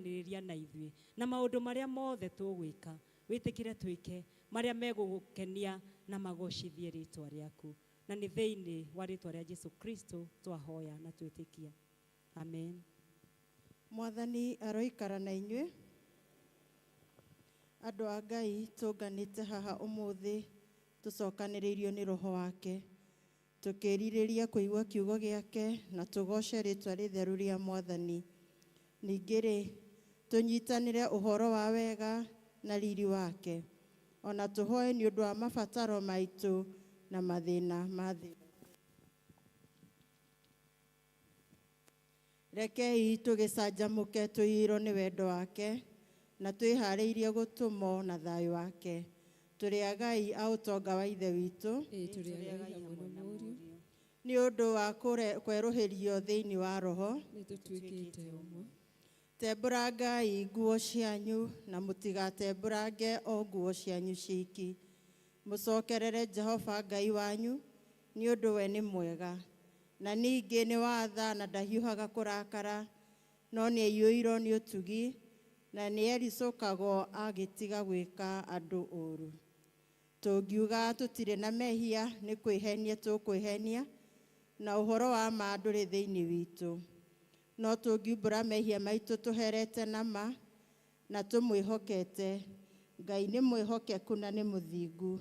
kwiganiriria na ithuĩ na maũndũ marĩa mothe tũgwĩka wĩtĩkĩre twĩke marĩa megũgũkenia na magocithie rĩtwa rĩaku, na nĩ thĩinĩ wa rĩtwa rĩa Jesu Kristo twahoya na twĩtĩkia, amen. Mwathani aroikara na inyuĩ. Andũ a Ngai tũnganĩte haha ũmũthĩ tũcokanĩrĩirio nĩ Roho wake, tũkĩrirĩria kũigua kiugo gĩake na tũgoce rĩtwa rĩtheru rĩa Mwathani. Ningĩ-rĩ, tũnyitanĩre ũhoro wa wega na riri wake, ona tũhoe nĩ ũndũ wa mabataro maitũ na mathĩna ma thĩ. Rekei tũgĩcanjamũke tũiyũrwo nĩ wendo wake na twĩharĩirie gũtũmwo na thayũ wake. Tũrĩ a Ngai a ũtonga wa Ithe witũ, nĩ ũndũ wa kwerũhĩrio thĩinĩ wa Roho, tembũrangai nguo cianyu na mũtigatembũrange o nguo cianyu ciki. Mũcokerere Jehova Ngai wanyu, nĩ ũndũ we nĩ mwega, na ningĩ nĩ wa tha na ndahiũhaga kũrakara, no nĩ aiyũirwo nĩ ũtugi na nĩ ericũkagwo agĩtiga gwĩka andũ ũũru. Tũngiuga tũtirĩ na mehia nĩ kwĩhenia tũkwĩhenia, na ũhoro wa ma ndũrĩ thĩinĩ witũ. No tũngiumbũra mehia maitũ tũherete na ma na tũmwĩhokete, Ngai nĩ mwĩhokeku na nĩ mũthingu,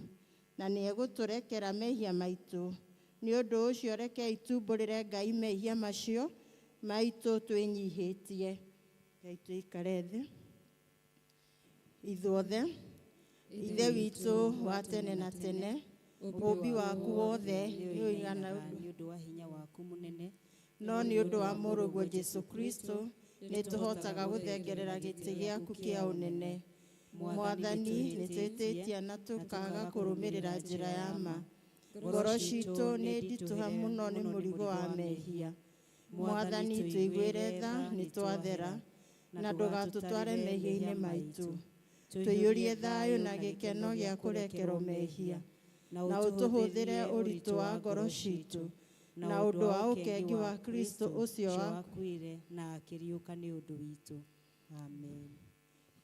na nĩ egũtũrekera mehia maitũ. Nĩ ũndũ ũcio rekei tumbũrĩre Ngai mehia macio maitũ twĩnyihĩtie. Ngai tũikare thĩ. Ithuothe, Ithe witũ wa tene na tene, ũmbi waku wothe nĩ ũigana nĩ ũndũ wa hinya waku mũnene, no nĩ ũndũ wa mũrũguo Jesu Kristo nĩ tũhotaga gũthengerera gĩtĩ gĩaku kĩa ũnene. Mwathani, nĩ twĩtĩtie na tũkaga kũrũmĩrĩra njĩra ya ma. Ngoro citũ nĩ nditũha mũno nĩ mũrigo wa mehia. Mwathani, tũiguĩre tha nĩ twathera, na ndũgatũtware mehia-inĩ maitũ. Tũiyũrie thayũ na gĩkeno gĩa kũrekerwo mehia, na ũtũhũthĩre ũritũ wa ngoro citũ, na ũndũ wa ũkengi wa Kristo ũcio wakuire na akĩriũka nĩ ũndũ witũ. Amen.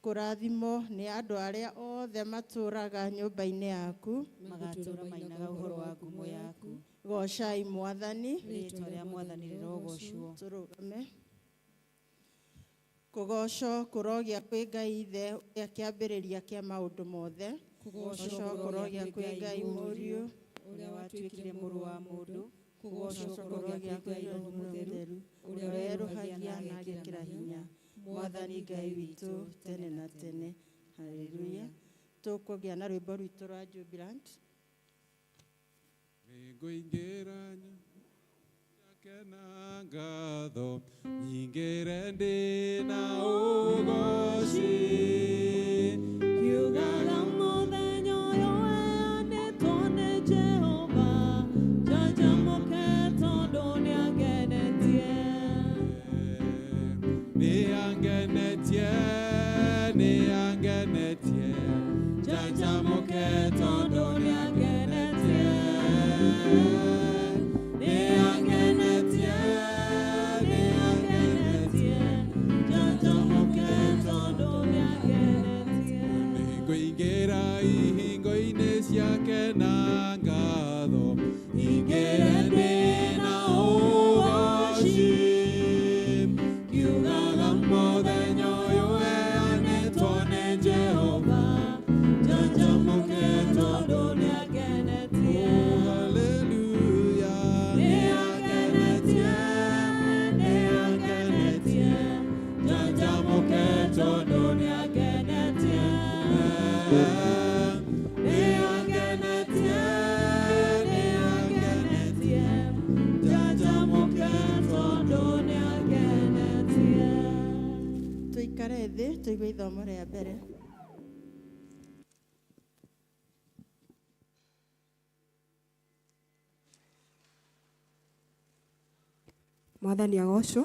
Kũrathimwo nĩ andũ arĩa othe matũũraga nyũmba-inĩ yaku, magatũũra mainaga ũhoro wa ngumo yaku. Gocai Mwathani. Rĩtwa rĩa Mwathani rĩrogocwo. Tũrũgame. Kũgocwo kũrogĩa kwĩ Ngai Ithe ũrĩa kĩambĩrĩria kĩa maũndũ mothe. Kũgocwo kũrogĩa kwĩ Ngai Mũriũ ũrĩa watuĩkire mũrũ wa mũndũ. Kũgocwo kũrogĩa kwĩ Ngai Mũtheru ũrĩa werũhagia na agĩkĩra hinya. Mwathani Ngai witũ tene na tene. Haleluya. Tũkũgĩa na rwĩmbo rwitũ rwa Jubilant. Ngũingĩra kena ngatho nyingĩre ndĩ na ũgooci, kiugaga mũthenya ũyũ weanĩtwo nĩ Jehova, njanjamũke tondũ nĩangenetie. Nĩangenetie, nĩangenetie, njanjamũke tondũ nĩangenetie. Ngũingĩra ihingo-inĩ ciake na ngatho, ingĩre ndĩ na ũgooci, kiugaga mũthenya ũyũ weanĩtwo nĩ Jehova, njanjamũke tondũ nĩangenetie. Haleluya. Nĩangenetie, nĩangenetie, njanjamũke tondũ nĩangenetie. Nĩangenetie, nĩangenetie, njanjamũke tondũ nĩangenetie. Tũikare thĩ tũigue ithomo rĩa mbere. Mwathani agocwo.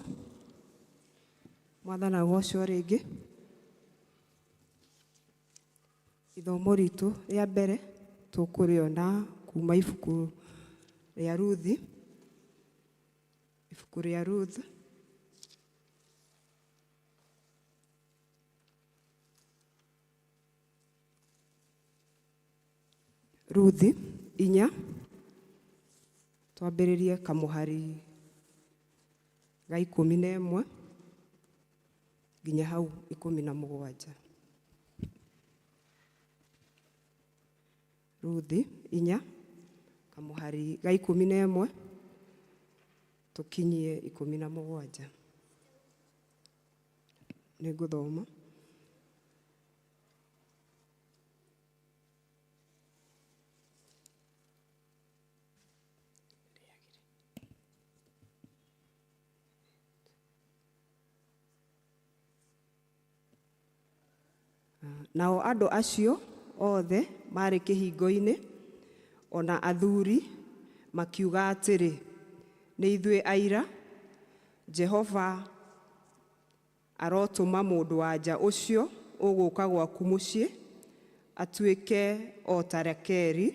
Mwathani agocwo rĩngĩ. Ithomo ritũ rĩa mbere tũkũrĩona kuma ibuku rĩa Ruthi. Ibuku rĩa Ruth Ruthi 4 twambĩrĩrie kamũhari ga 11 nginya hau 17. Ruthi 4 kamũhari ga 11 tukinyie 17. Nĩngũthoma. Nao andũ acio othe marĩ kĩhingo-inĩ, ona athuri makiuga atĩrĩ, nĩ ithuĩ aira, Jehova arotũma mũndũ-wa-nja ũcio ũgũka gwaku mũciĩ atuĩke o ta Rakeli,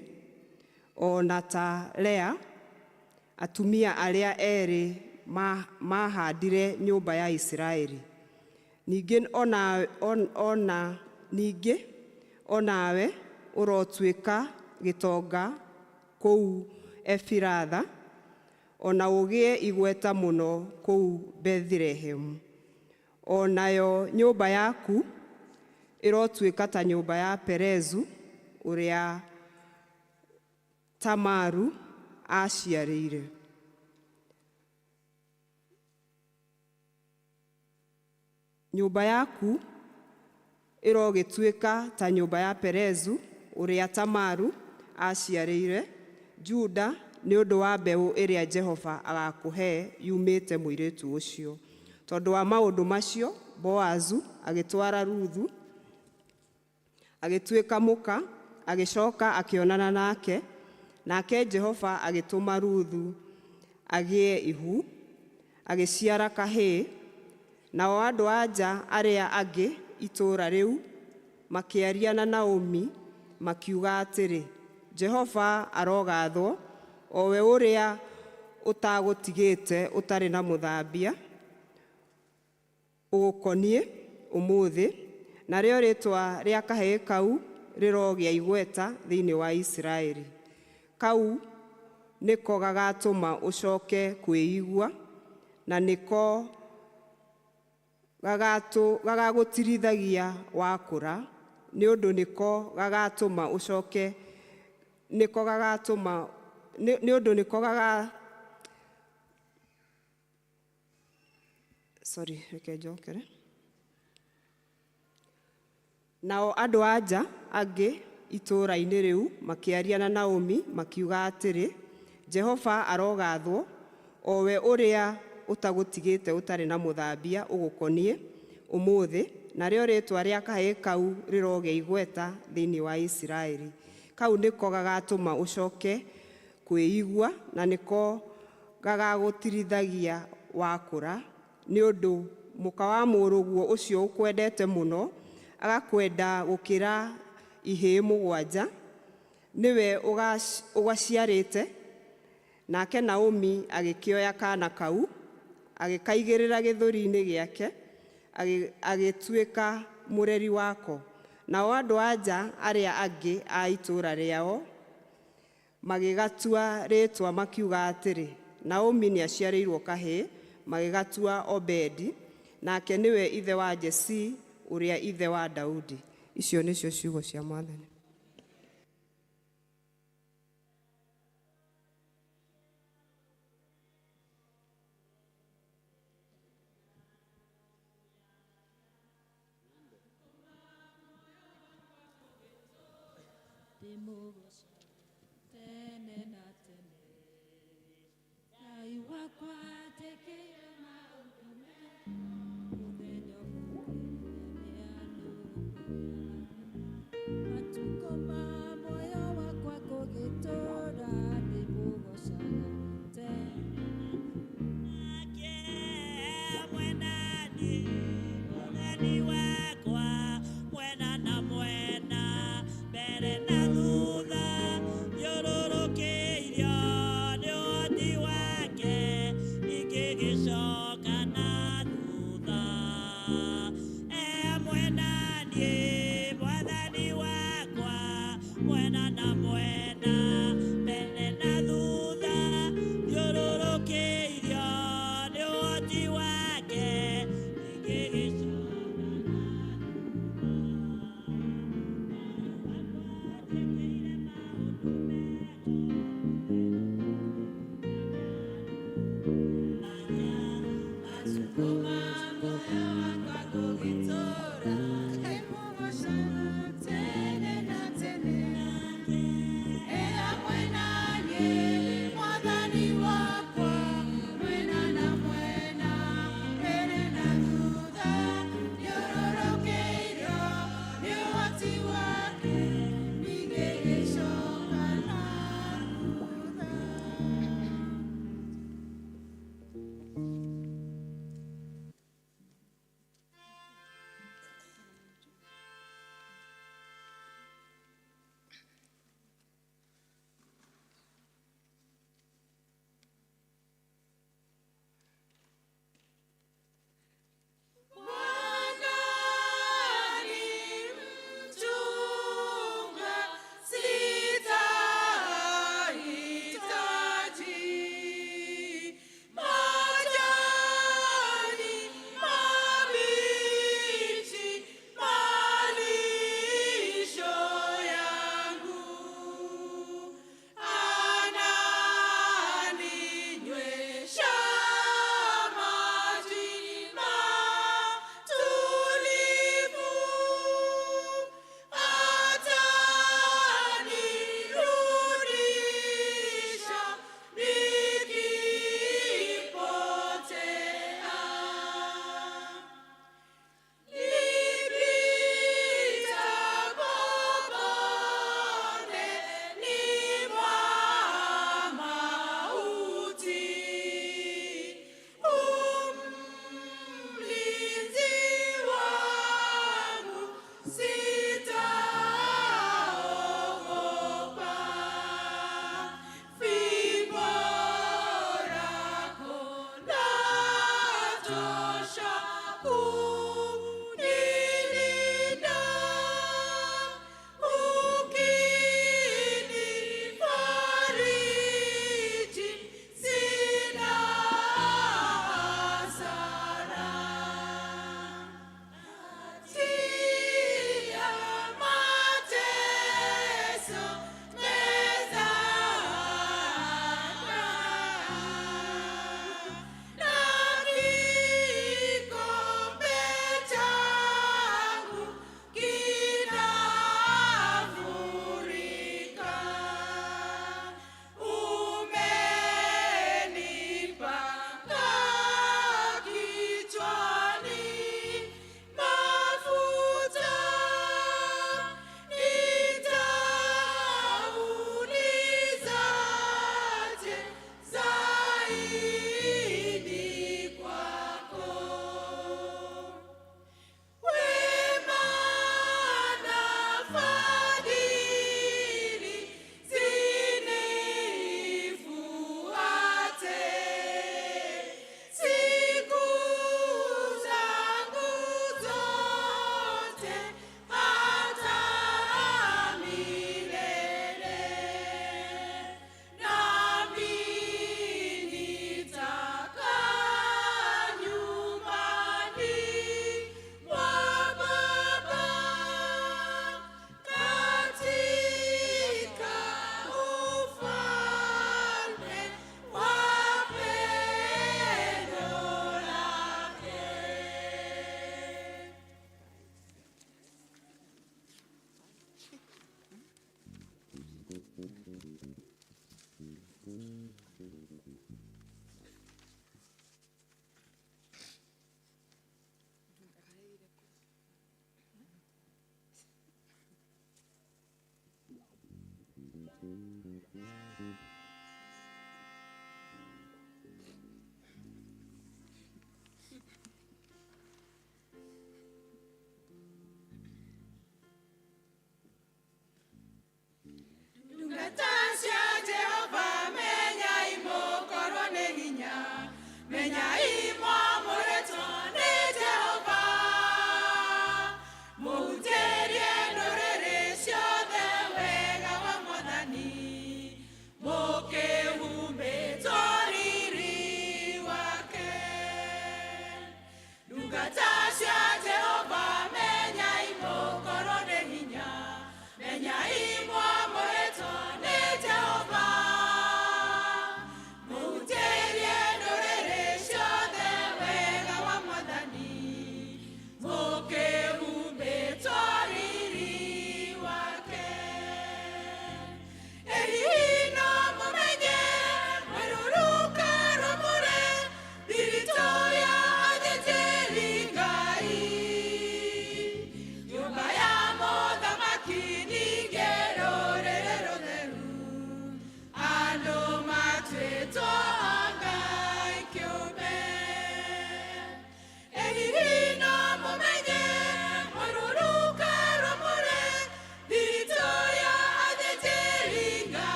ona ta Lea, atumia arĩa erĩ mahandire nyũmba ya Isiraeli. Ningĩ onawe ũrotuĩka gĩtonga kũu Efiratha, ona ũgĩe igweta mũno kũu Bethlehemu. Onayo nyũmba yaku ĩrotuĩka ta nyũmba ya Perezu ũrĩa Tamaru aciarĩire. Nyũmba yaku ĩrogĩtuĩka ta nyũmba ya Perezu ũrĩa Tamaru aciarĩire Juda nĩ ũndũ wa mbeũ ĩrĩa Jehova agakũhe yumĩte mũirĩtu ũcio. Tondũ wa maũndũ macio, Boazu agĩtwara Ruthu, agĩtuĩka mũka, agĩcoka akĩonana nake, nake Jehova agĩtũma Ruthu agĩe ihu, agĩciara kahĩĩ. Nao andũ-a-nja arĩa angĩ itũũra rĩu makĩaria na Naomi makiuga atĩrĩ, Jehova arogathwo, o we ũrĩa ũtagũtigĩte ũtarĩ na mũthambia ũgũkoniĩ ũmũthĩ, narĩo rĩĩtwa rĩa kahĩĩ kau rĩrogĩa igweta thĩinĩ wa Isiraeli. Kau nĩko gagatũma ũcoke kwĩigua, na nĩko gagagũtirithagia wakũra, nĩ ũndũ nĩko gagatũma ũcoke, nĩko gagatũma, nĩ ũndũ nĩko reke njokere. Nao andũ-a-nja angĩ itũũra-inĩ rĩu makĩaria na Naomi makiuga atĩrĩ, Jehova arogathwo, o we ũrĩa ũtagũtigĩte ũtarĩ na mũthambia ũgũkoniĩ ũmũthĩ, narĩo rĩĩtwa rĩa kahĩĩ kau rĩrogĩa igweta thĩinĩ wa Isiraeli. Kau nĩko gagatũma ũcoke kwĩigua, na nĩko gagagũtirithagia wakũra, nĩ ũndũ mũka wa mũrũguo ũcio ũkwendete mũno, agakwenda gũkĩra ihĩĩ 7, nĩwe ũgaciarĩte. Nake Naomi agĩkĩoya kaana kau, agĩkaigĩrĩra gĩthũri-inĩ gĩake, agĩtuĩka mũreri wako. Nao andũ-a-nja arĩa angĩ a itũũra rĩao magĩgatua rĩĩtwa makiuga atĩrĩ, Naomi nĩaciarĩirwo kahĩĩ, magĩgatua Obedi, nake nĩwe ithe wa Jesii ũrĩa ithe wa Daudi. Icio nĩcio ciugo cia Mwathani. Mwena na mwena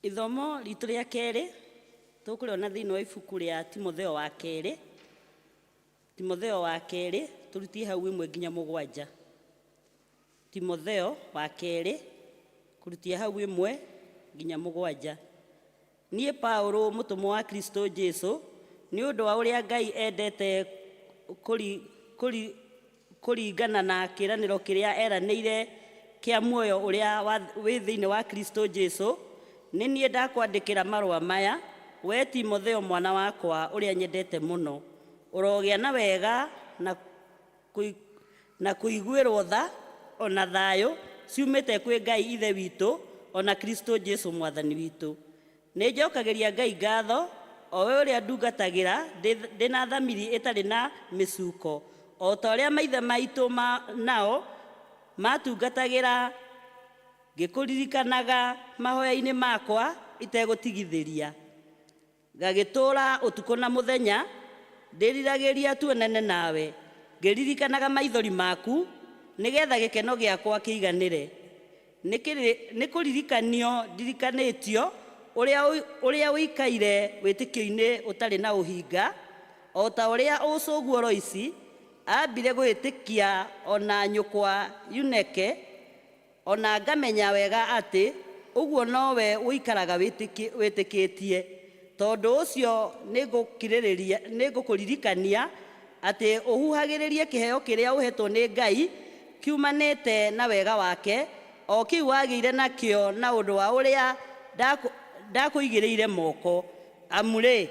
Ithomo ritũ rĩa kerĩ tũkũrĩona thĩinĩ wa ibuku rĩa Timotheo wa kerĩ. Timotheo wa kerĩ tũrutie hau 1 nginya 7. Timotheo wa kerĩ kũrutia hau 1 nginya 7. Niĩ Paulo mũtũmwo wa Kristo Jesu nĩ ũndũ wa ũrĩa Ngai endete kũringana na kĩĩranĩro kĩrĩa eranĩire kĩa muoyo ũrĩa wĩ thĩinĩ wa Kristo Jesu, nĩ niĩ ndakwandĩkĩra marũa maya, we Timotheo mwana wakwa ũrĩa nyendete mũno. Ũrogĩa na wega na kũiguĩrwo tha ona thayũ ciumĩte kwĩ Ngai ithe witũ ona Kristo Jesu mwathani witũ. Nĩ njokagĩria Ngai ngatho o we ũrĩa ndungatagĩra ndĩna thamiri ĩtarĩ na mĩcuko, o ta ũrĩa maithe maitũ nao matungatagĩra ngĩkũririkanaga mahoya-inĩ makwa itegũtigithĩria. Ngagĩtũũra ũtukũ na mũthenya ndĩriragĩria tuonane nawe, ngĩririkanaga maithori maku nĩgetha gĩkeno gĩakwa kĩiganĩre. Nĩ kũririkanio ndirikanĩtio ũrĩa ũikaire wĩtĩkio-inĩ ũtarĩ na ũhinga, o ta ũrĩa ũcũguo Loisi ambire gwĩtĩkia ona nyũkwa Yuneke, ona ngamenya wega atĩ ũguo nowe ũikaraga wĩtĩkĩtie. Tondũ ũcio nĩngũkũririkania atĩ ũhuhagĩrĩrie kĩheo kĩrĩa ũhetwo nĩ Ngai kiumanĩte na wega wake, o kĩu wagĩire nakĩo na ũndũ wa ũrĩa ndakũigĩrĩire moko. Amu-rĩ,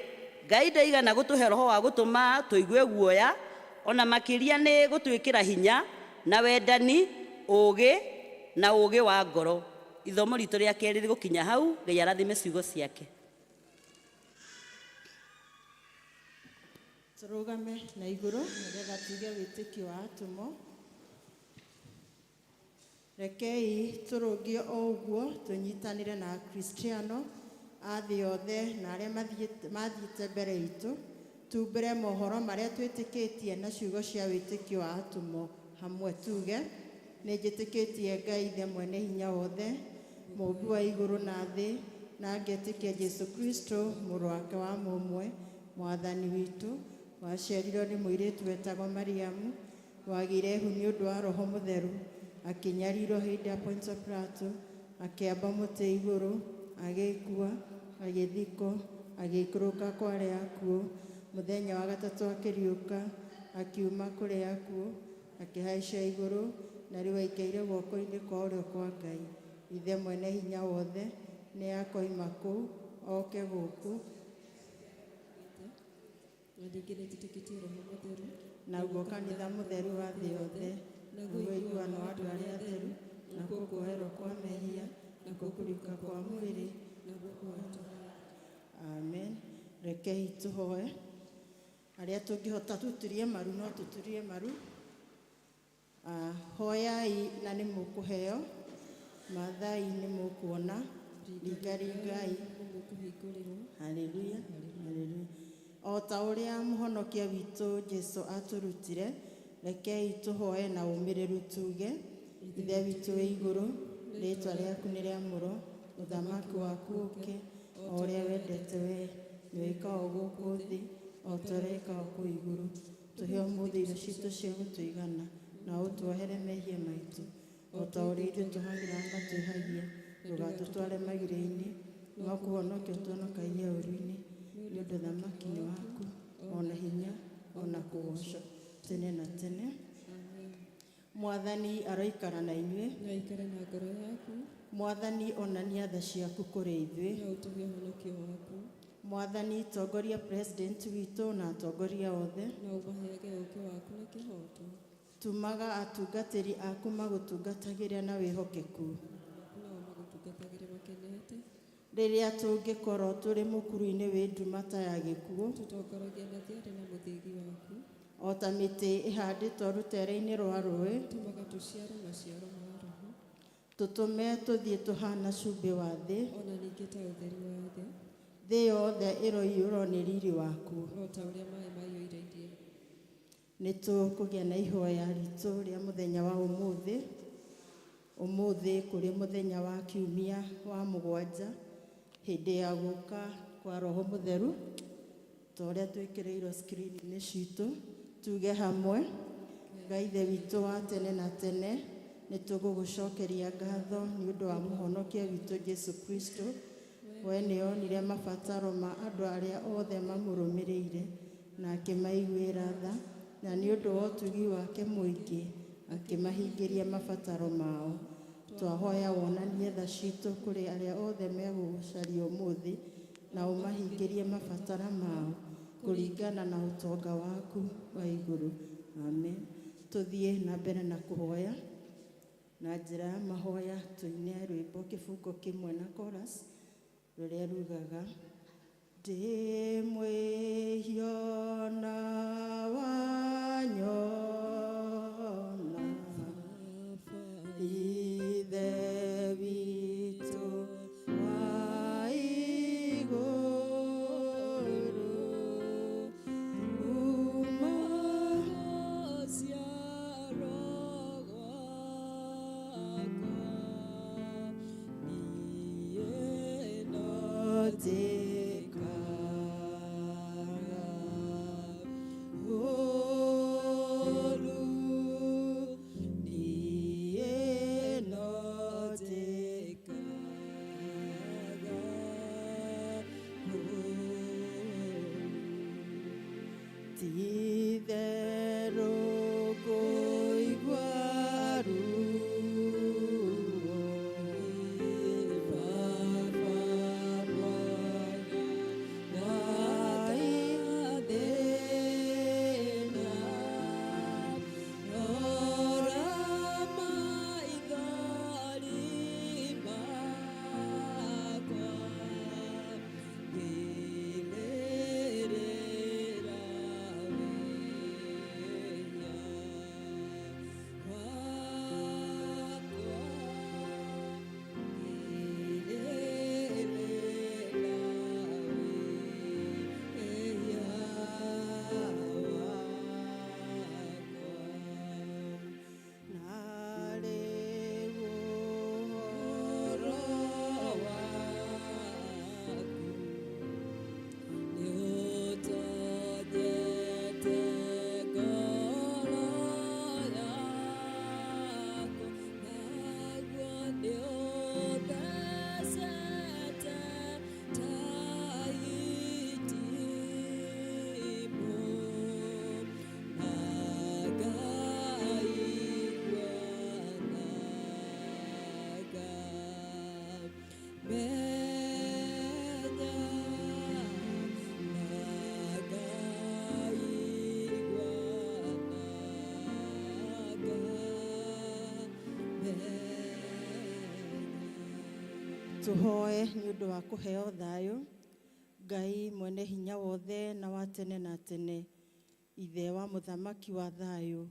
Ngai ndaigana gũtũhe roho wa gũtũma tũigue guoya, ona makĩria nĩ gũtwĩkĩra hinya na wendani, ũũgĩ na ũũgĩ wa ngoro. Ithomo ritũ rĩa kerĩ rĩgũkinya hau. Ngai arathime ciugo ciake. Tũrũgame na igũrũ nĩgetha tuge wĩtĩkio wa atũmwo. Rekei tũrũngie o ũguo tũnyitanĩre na Akristiano a thĩ yothe na arĩa mathiĩte mbere itũ, tumbĩre mohoro marĩa twĩtĩkĩtie na ciugo cia wĩtĩkio wa atũmwo. Hamwe tuge: nĩ njĩtĩkĩtie Ngai ithe mwene hinya wothe, mũmbi wa igũrũ na thĩ, na ngetĩkia Jesu Kristo mũrũ wake wa mũmwe, mwathani witũ, waciarirwo nĩ mũirĩtu wetagwo Mariamu, wagĩire ihu nĩ ũndũ wa Roho Mũtheru, akĩnyarirwo hĩndĩ ya Pontio Pilato, akĩamba mũtĩ igũrũ, agĩkua, agĩthikwo, agĩikũrũka kwa arĩa akuũ, mũthenya wa gatatũ akĩriũka, akiuma kũrĩ akuũ, akĩhaica igũrũ, na rĩu aikaire guoko-inĩ kwa ũrĩo kwa Ngai ithe mwene hinya wothe. Nĩ akoima kũu oke gũkũ, naguo kanitha mũtheru wa thĩ yothe, naguo iguano wa andũ arĩa atheru, nakuo kuoherwo kwa mehia, nakuo kũriũka kwa mwĩrĩ, naguo kuoherwo. Amen. Rekei tũhoe. Arĩa tũngĩhota tũturie maru no tũturie maru. Hoyai na nĩ mũkũheo, mathai nĩ mũkuona, ringaringai. Haleluya, haleluya. O ta ũrĩa mũhonokia witũ Jesu atũrutire, rekei tũhoe na ũmĩrĩru tuge: ithe witũ wĩ igũrũ, rĩĩtwa rĩaku nĩ rĩamũrwo, ũthamaki waku ũũke, o ũrĩa wendete wee nĩ wĩkagwo gũkũ thĩ o ta ũrĩa wĩkagwo kũu igũrũ. Tũhe ũmũthĩ irio citũ cia gũtũigana, na ũtwohere mehia maitũ o ta ũrĩa ithuĩ tũhagĩra ngatwĩhagia, ndũgatũtware magirĩ-inĩ, no kũhonokia ũtũhonokagie ũũru-inĩ, nĩ ũndũ thamaki nĩ waku, ona hinya, ona kũgocwo tene na tene. Mwathani aroikara na inyuĩ, na ikare na ngoro yaku. Mwathani onania tha ciaku kũrĩ ithuĩ, na ũtũhe ũhonokio waku. Mwathani tongoria president witũ na atongoria othe, na ũmaheage ũũgĩ waku na kĩhooto. Tumaga atungatĩri aku magũtungatagĩre na wĩhokeku, nao magũtungatagĩre makenete. Rĩrĩa tũngĩkorwo tũrĩ mũkuru-inĩ wĩ nduma ta ya gĩkuũ, tũtongoragia na thiarĩ na mũthĩgi waku. o ta mĩtĩ ĩhandĩtwo rũtere-inĩ rwa rũĩ, Tũmaga tũciare maciaro ma Roho. tũtũme tũthiĩ tũhana cumbĩ wa thĩ, ona ningĩ ta ũtheri wa thĩ. thĩ yothe ĩroiyũrwo nĩ riri waku. o ta ũrĩa maĩ maiyũire iria. Nĩ tũkũgĩa na ihoya ritũ rĩa mũthenya wa ũmũthĩ kũrĩ mũthenya wa kiumia wa 7, hĩndĩ ya gũka kwa Roho Mũtheru, ta ũrĩa twĩkĩrĩirwo screen-inĩ citũ, tuge hamwe. Ngai ithe witũ wa tene na tene, nĩ tũgũgũcokeria ngatho nĩ ũndũ wa mũhonokia witũ Jesu Kristo. We nĩ onire mabataro ma andũ arĩa othe mamũrũmĩrĩire na akĩmaiguĩra tha, na nĩ ũndũ wa ũtugi wake mũingĩ akĩmahingĩria mabataro mao. Twahoya wonanie tha citũ kũrĩ arĩa othe megũgũcaria ũmũthĩ, na ũmahingĩrie mabatara mao kũringana na ũtonga waku wa igũrũ. Amen. Tũthiĩ na mbere na kũhoya na njĩra ya mahoya, tũine rwĩmbo kĩbungo kĩmwe na chorus rũrĩa rugaga: ndĩ mwĩhio na wanyona ithe witũ wa igũrũ, tũhoe nĩ ũndũ wa kũheo thayũ. Ngai mwene hinya wothe na wa tene na tene, ithe wa mũthamaki wa thayũ,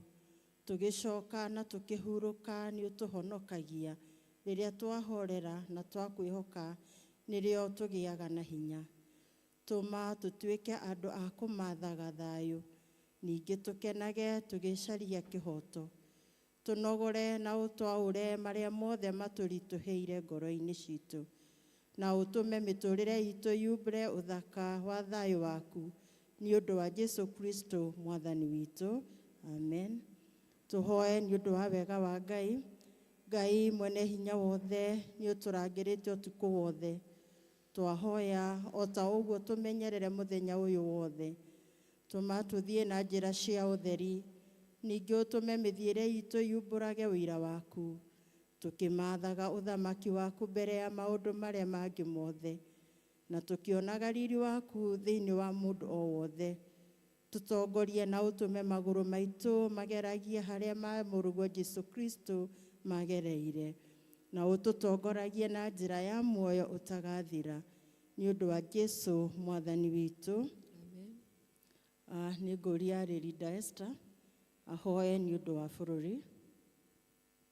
tũgĩcoka na tũkĩhurũka nĩ ũtũhonokagia rĩrĩa twahorera na twakwĩhoka, nĩrĩo tũgĩaga na hinya. Tũma tũtuĩke andũ a kũmathaga thayũ, ningĩ tũkenage tũgĩcaria kĩhoto. Tũnogore na ũtwaũre marĩa mothe matũritũhĩire ngoro-inĩ citũ, na ũtũme mĩtũrĩre itũ yũmbũre ũthaka wa thayũ waku, nĩ ũndũ wa Jesu Kristo mwathani witũ. Amen. Tũhoe nĩ ũndũ wa wega wa Ngai. Ngai mwene hinya wothe nĩ ũtũrangĩrĩte ũtukũ wothe. Twahoya o ta ũguo tũmenyerere mũthenya ũyũ wothe. Tũma tũthiĩ na njĩra cia ũtheri, ningĩ ũtũme mĩthiĩre itũ yumbũrage ũira waku, tũkĩmathaga ũthamaki waku mbere ya maũndũ marĩa mangĩ mothe, na tũkĩonaga riri waku thĩinĩ wa mũndũ o wothe. Tũtongorie na ũtũme magũrũ maitũ mageragie harĩa ma mũrũgwo Jesu Kristo magereire, na ũtũtongoragie na njĩra ya muoyo ũtagathira, nĩ ũndũ wa Jesu mwathani witũ. Amen. Nĩ ngũria Rĩrinda Esther ahoe nĩ ũndũ wa bũrũri.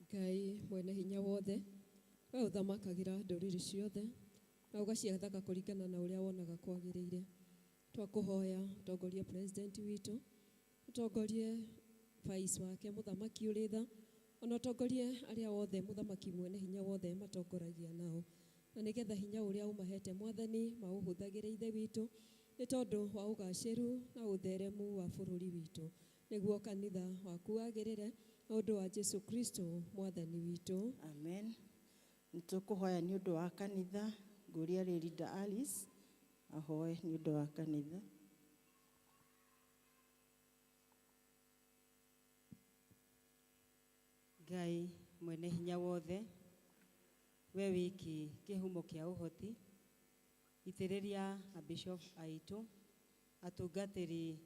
Ngai mwene hinya wothe, we ũthamakagĩra ndũrĩrĩ ciothe na ũgaciathaga kũringana na ũrĩa wonaga kwagĩrĩire. Twakũhoya ũtongorie president witũ, ũtongorie vice wake mũthamaki ũrĩ tha, ona ũtongorie arĩa othe mũthamaki mwene hinya wothe matongoragia nao. na nĩgetha hinya ũrĩa ũmahete Mwathani maũhũthagĩre ithe witũ nĩ tondũ wa ũgacĩru na ũtheremu wa bũrũri witũ, nĩguo kanitha waku wagĩrĩre na ũndũ wa Jesu Kristo Mwathani witũ. Amen. Nĩtũkũhoya nĩ ũndũ wa kanitha, ngũria Rĩrinda Alice ahoe nĩ ũndũ wa kanitha. Ngai mwene hinya wothe, we wiki kĩhumo kĩa ũhoti, itĩrĩria a bishop aitũ, atungatĩri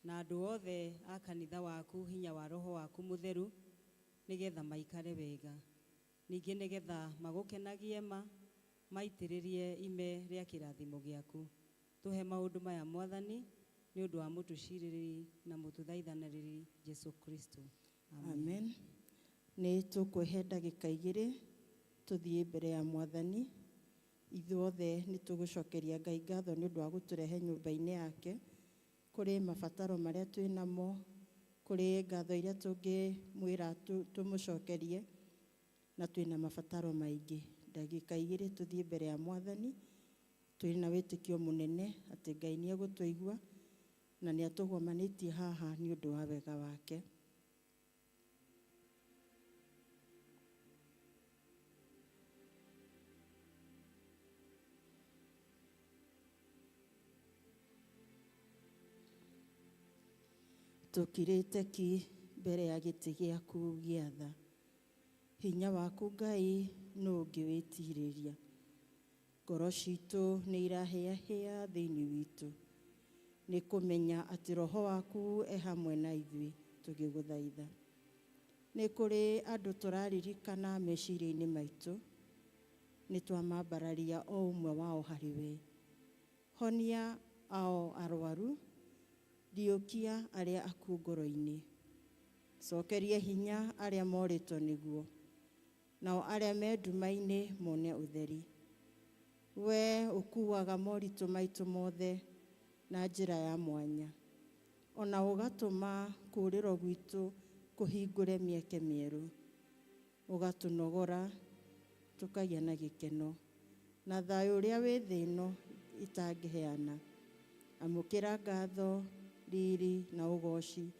na andũ othe a kanitha waku hinya wa roho waku mũtheru, nĩgetha maikare wega. Ningĩ nĩgetha magũkenagie maitĩrĩrie ime rĩa kĩrathimo gĩaku. Tũhe maũndũ maya Mwathani nĩ ũndũ wa mũtũcirĩrĩri na mũtũthaithanĩrĩri Jesu Kristo. Amen. Nĩ tũkwĩhe ndagĩka 2 tũthiĩ mbere ya Mwathani. Ithuothe nĩ tũgũcokeria Ngai ngatho nĩ ũndũ wa gũtũrehe nyũmba-inĩ yake, kũrĩ mabataro marĩa twĩ namo, kũrĩ ngatho iria tũngĩmwĩra tũmũcokerie, na twĩna mabataro maingĩ. Ndagĩka 2 tũthiĩ mbere ya Mwathani, twĩ na wĩtĩkio mũnene atĩ Ngai nĩ egũtũigua na nĩ atũgomanĩtie haha nĩ ũndũ wa wega wake. Tũkirĩte ki mbere ya gĩtĩ gĩaku gĩa tha. Hinya waku Ngai nũ ũngĩwĩtirĩria. Ngoro citũ nĩ irahĩahĩa thĩinĩ witũ. Nĩ kũmenya atĩ roho waku e hamwe na ithuĩ tũgĩgũthaitha. Nĩ kũrĩ andũ tũraririkana meciria-inĩ maitũ, nĩ twamambararia o ũmwe wao harĩ we. Honia ao arwaru, riũkia arĩa akuũ ngoro-inĩ. Cokerie hinya arĩa morĩtwo nĩguo, nao arĩa me nduma-inĩ mone ũtheri. We ũkuaga moritũ maitũ mothe na njĩra ya mwanya, ona ũgatũma kũũrĩrwo gwitũ kũhingũre mĩeke mĩerũ. Ũgatũnogora tũkagĩa na gĩkeno na thayũ ũrĩa wĩ thĩ ĩno itangĩheana. Amũkĩra ngatho, riri na ũgoci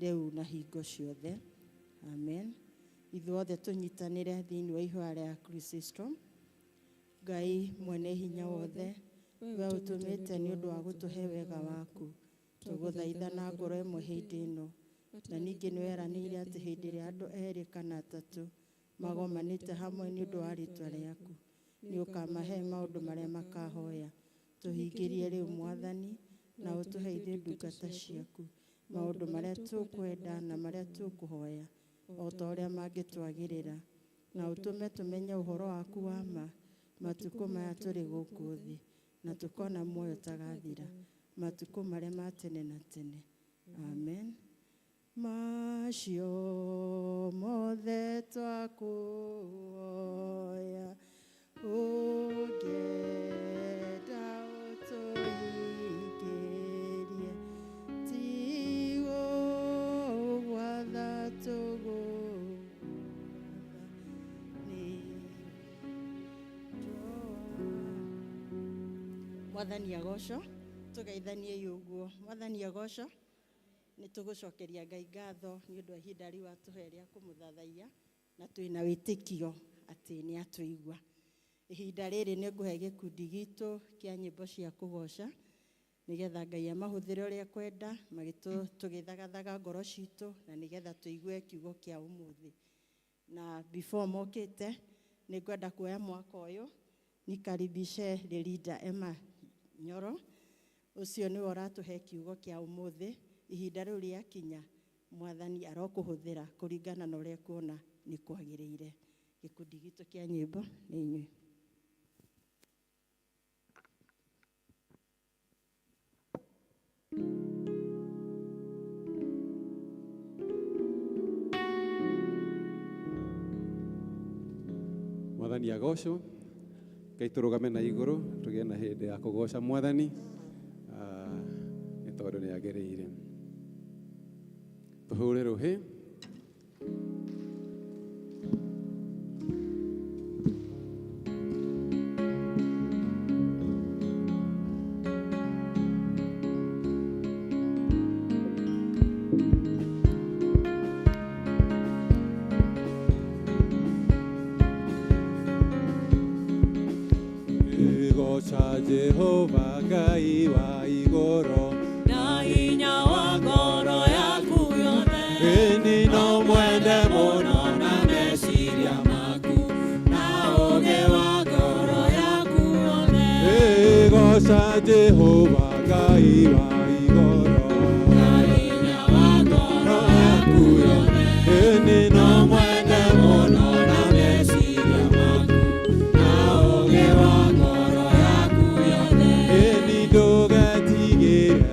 rĩu na hingo ciothe. Amen. Ithuothe tũnyitanĩre thĩinĩ wa ihoya rĩa Kristo. Ngai mwene hinya wothe, we ũtũmĩte nĩ ũndũ wa gũtũhe wega waku, tũgũthaitha na ngoro ĩmwe hĩndĩ ĩno. Na ningĩ nĩ weranĩire atĩ hĩndĩ ĩrĩa andũ 2 kana 3 magomanĩte hamwe nĩ ũndũ wa rĩĩtwa rĩaku, nĩ ũkamahe maũndũ marĩa makahoya. Tũhingĩrie rĩu Mwathani, na ũtũhe ithuĩ ndungata ciaku maũndũ marĩa tũkwenda na marĩa tũkũhoya, o ta ũrĩa mangĩtwagĩrĩra, na ũtũme tũmenye ũhoro waku wa ma matukũ maya tũrĩ gũkũ thĩ, na tũkona muoyo tagathira matukũ marĩa ma tene na tene. Amen. Macio mothe twakuoya ũngĩenda ũtũhingĩrie, tigũgwatha Mwathani agocwo, tũgeithanie ũguo. Mwathani agocwo, nĩ tũgũcokeria Ngai ngatho nĩ ũndũ wa ihinda rĩu atũhe rĩa kũmũthathaiya, na twĩna wĩtĩkio atĩ nĩ atũigua. Ihinda rĩrĩ nĩ ngũhe gĩkundi gitũ kĩa nyĩmbo cia kũgoca, nĩgetha Ngai amahũthĩre ũrĩa kwenda, tũgĩthagathaga ngoro citũ, na nĩgetha tũigue kiugo kĩa ũmũthĩ. Na before mokĩte, nĩ ngwenda kuoya mwaka ũyũ nikaribishe Rĩrinda Emma Nyoro. Ũcio nĩwe ũratũhe kiugo kĩa ũmũthĩ. Ihinda rĩu rĩakinya, Mwathani arokũhũthĩra kũringana na ũrĩa kuona nĩ kwagĩrĩire. Gĩkundi gitũ kĩa nyĩmbo nĩ inyuĩ. Mwathani agocwo. Ngai tũrũgame na igũrũ tũgĩe na hĩndĩ ya kũgoca Mwathani nĩ tondũ nĩ agĩrĩire. Tũhũre rũhĩ. Jehova Ngai wa igũrũ na hinya wa ngoro yaku yothe. Ĩni no mwende mũno na meciria maku na ũũgĩ wa ngoro yaku yothe. Goca Jehova Ngai wa igũrũ na hinya wa ngoro yaku yothe. Ĩni no mwende mũno na meciria maku na ũũgĩ wa ngoro yaku yothe. Ĩni ndũgetigĩre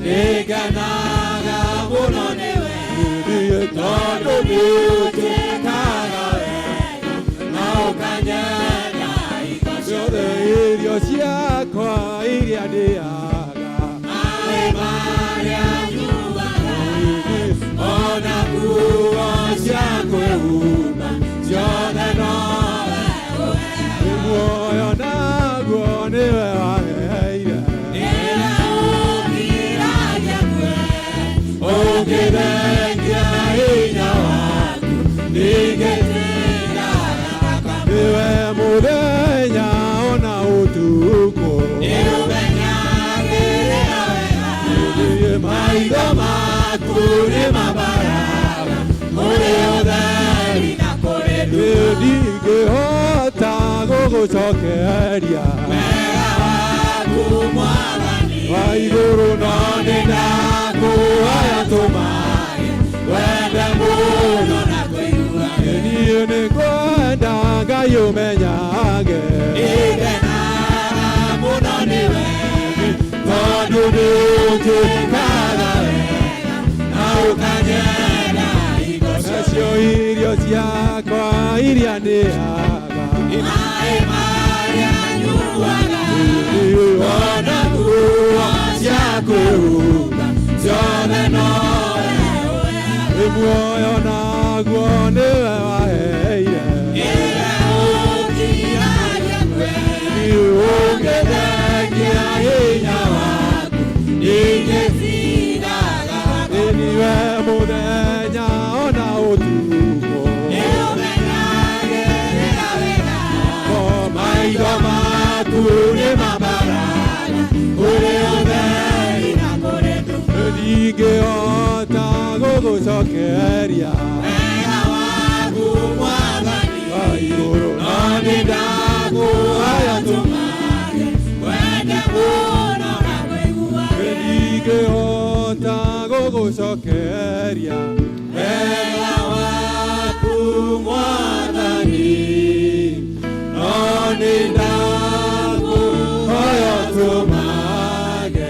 nĩngenaga mũno nĩwe tondũ nĩũtwĩkaga wega na ũkanyenda hingo ciothe irio ciakwa iria ndĩaga maĩ marĩa nyuaga ona nguo cia kwĩhumba ciothe nowe ũheaga muoyo naguo nĩwe waheire ũngĩthengia hinya waku nĩngĩtĩraga nĩwe mũthenya ona ũtukũ nĩũmenyagĩrĩra wega maitho maku nĩ mambaraga ũrĩ ũtheri na kũrĩ nduma ndingĩhota gũgũcokeria wega waku Mwathani wa igũrũ no nĩndakũhoya tũmaĩ wende mũno na kũiguage niĩ nĩngwenda Ngai ũmenyage nĩngenaga mũno nĩwe tondũ nĩũnjĩkaga wega na ũkanyenda hingo nacio irio ciakwa iria ndĩaga maĩ marĩa nyuaga ona nguo cia kwĩhumba ciothe nowe ũheaga muoyo naguo nĩwe waheire ũngĩthengia hinya waku nĩngĩtiraga niwe mũthenya ona ũtukũ nĩũmenyagĩrĩra wega maitho maku nĩ mambaraga ũrĩ ũtheri na kũrĩ nduma ndingĩhota gũgũcokeria wega waku Mwathani wa igũrũ no nĩndakũhoya tũmaĩ wende mũno na kũiguage ndingĩhota gũgũcokeria wega waku Mwathani no nĩndakũhoya tũmaĩ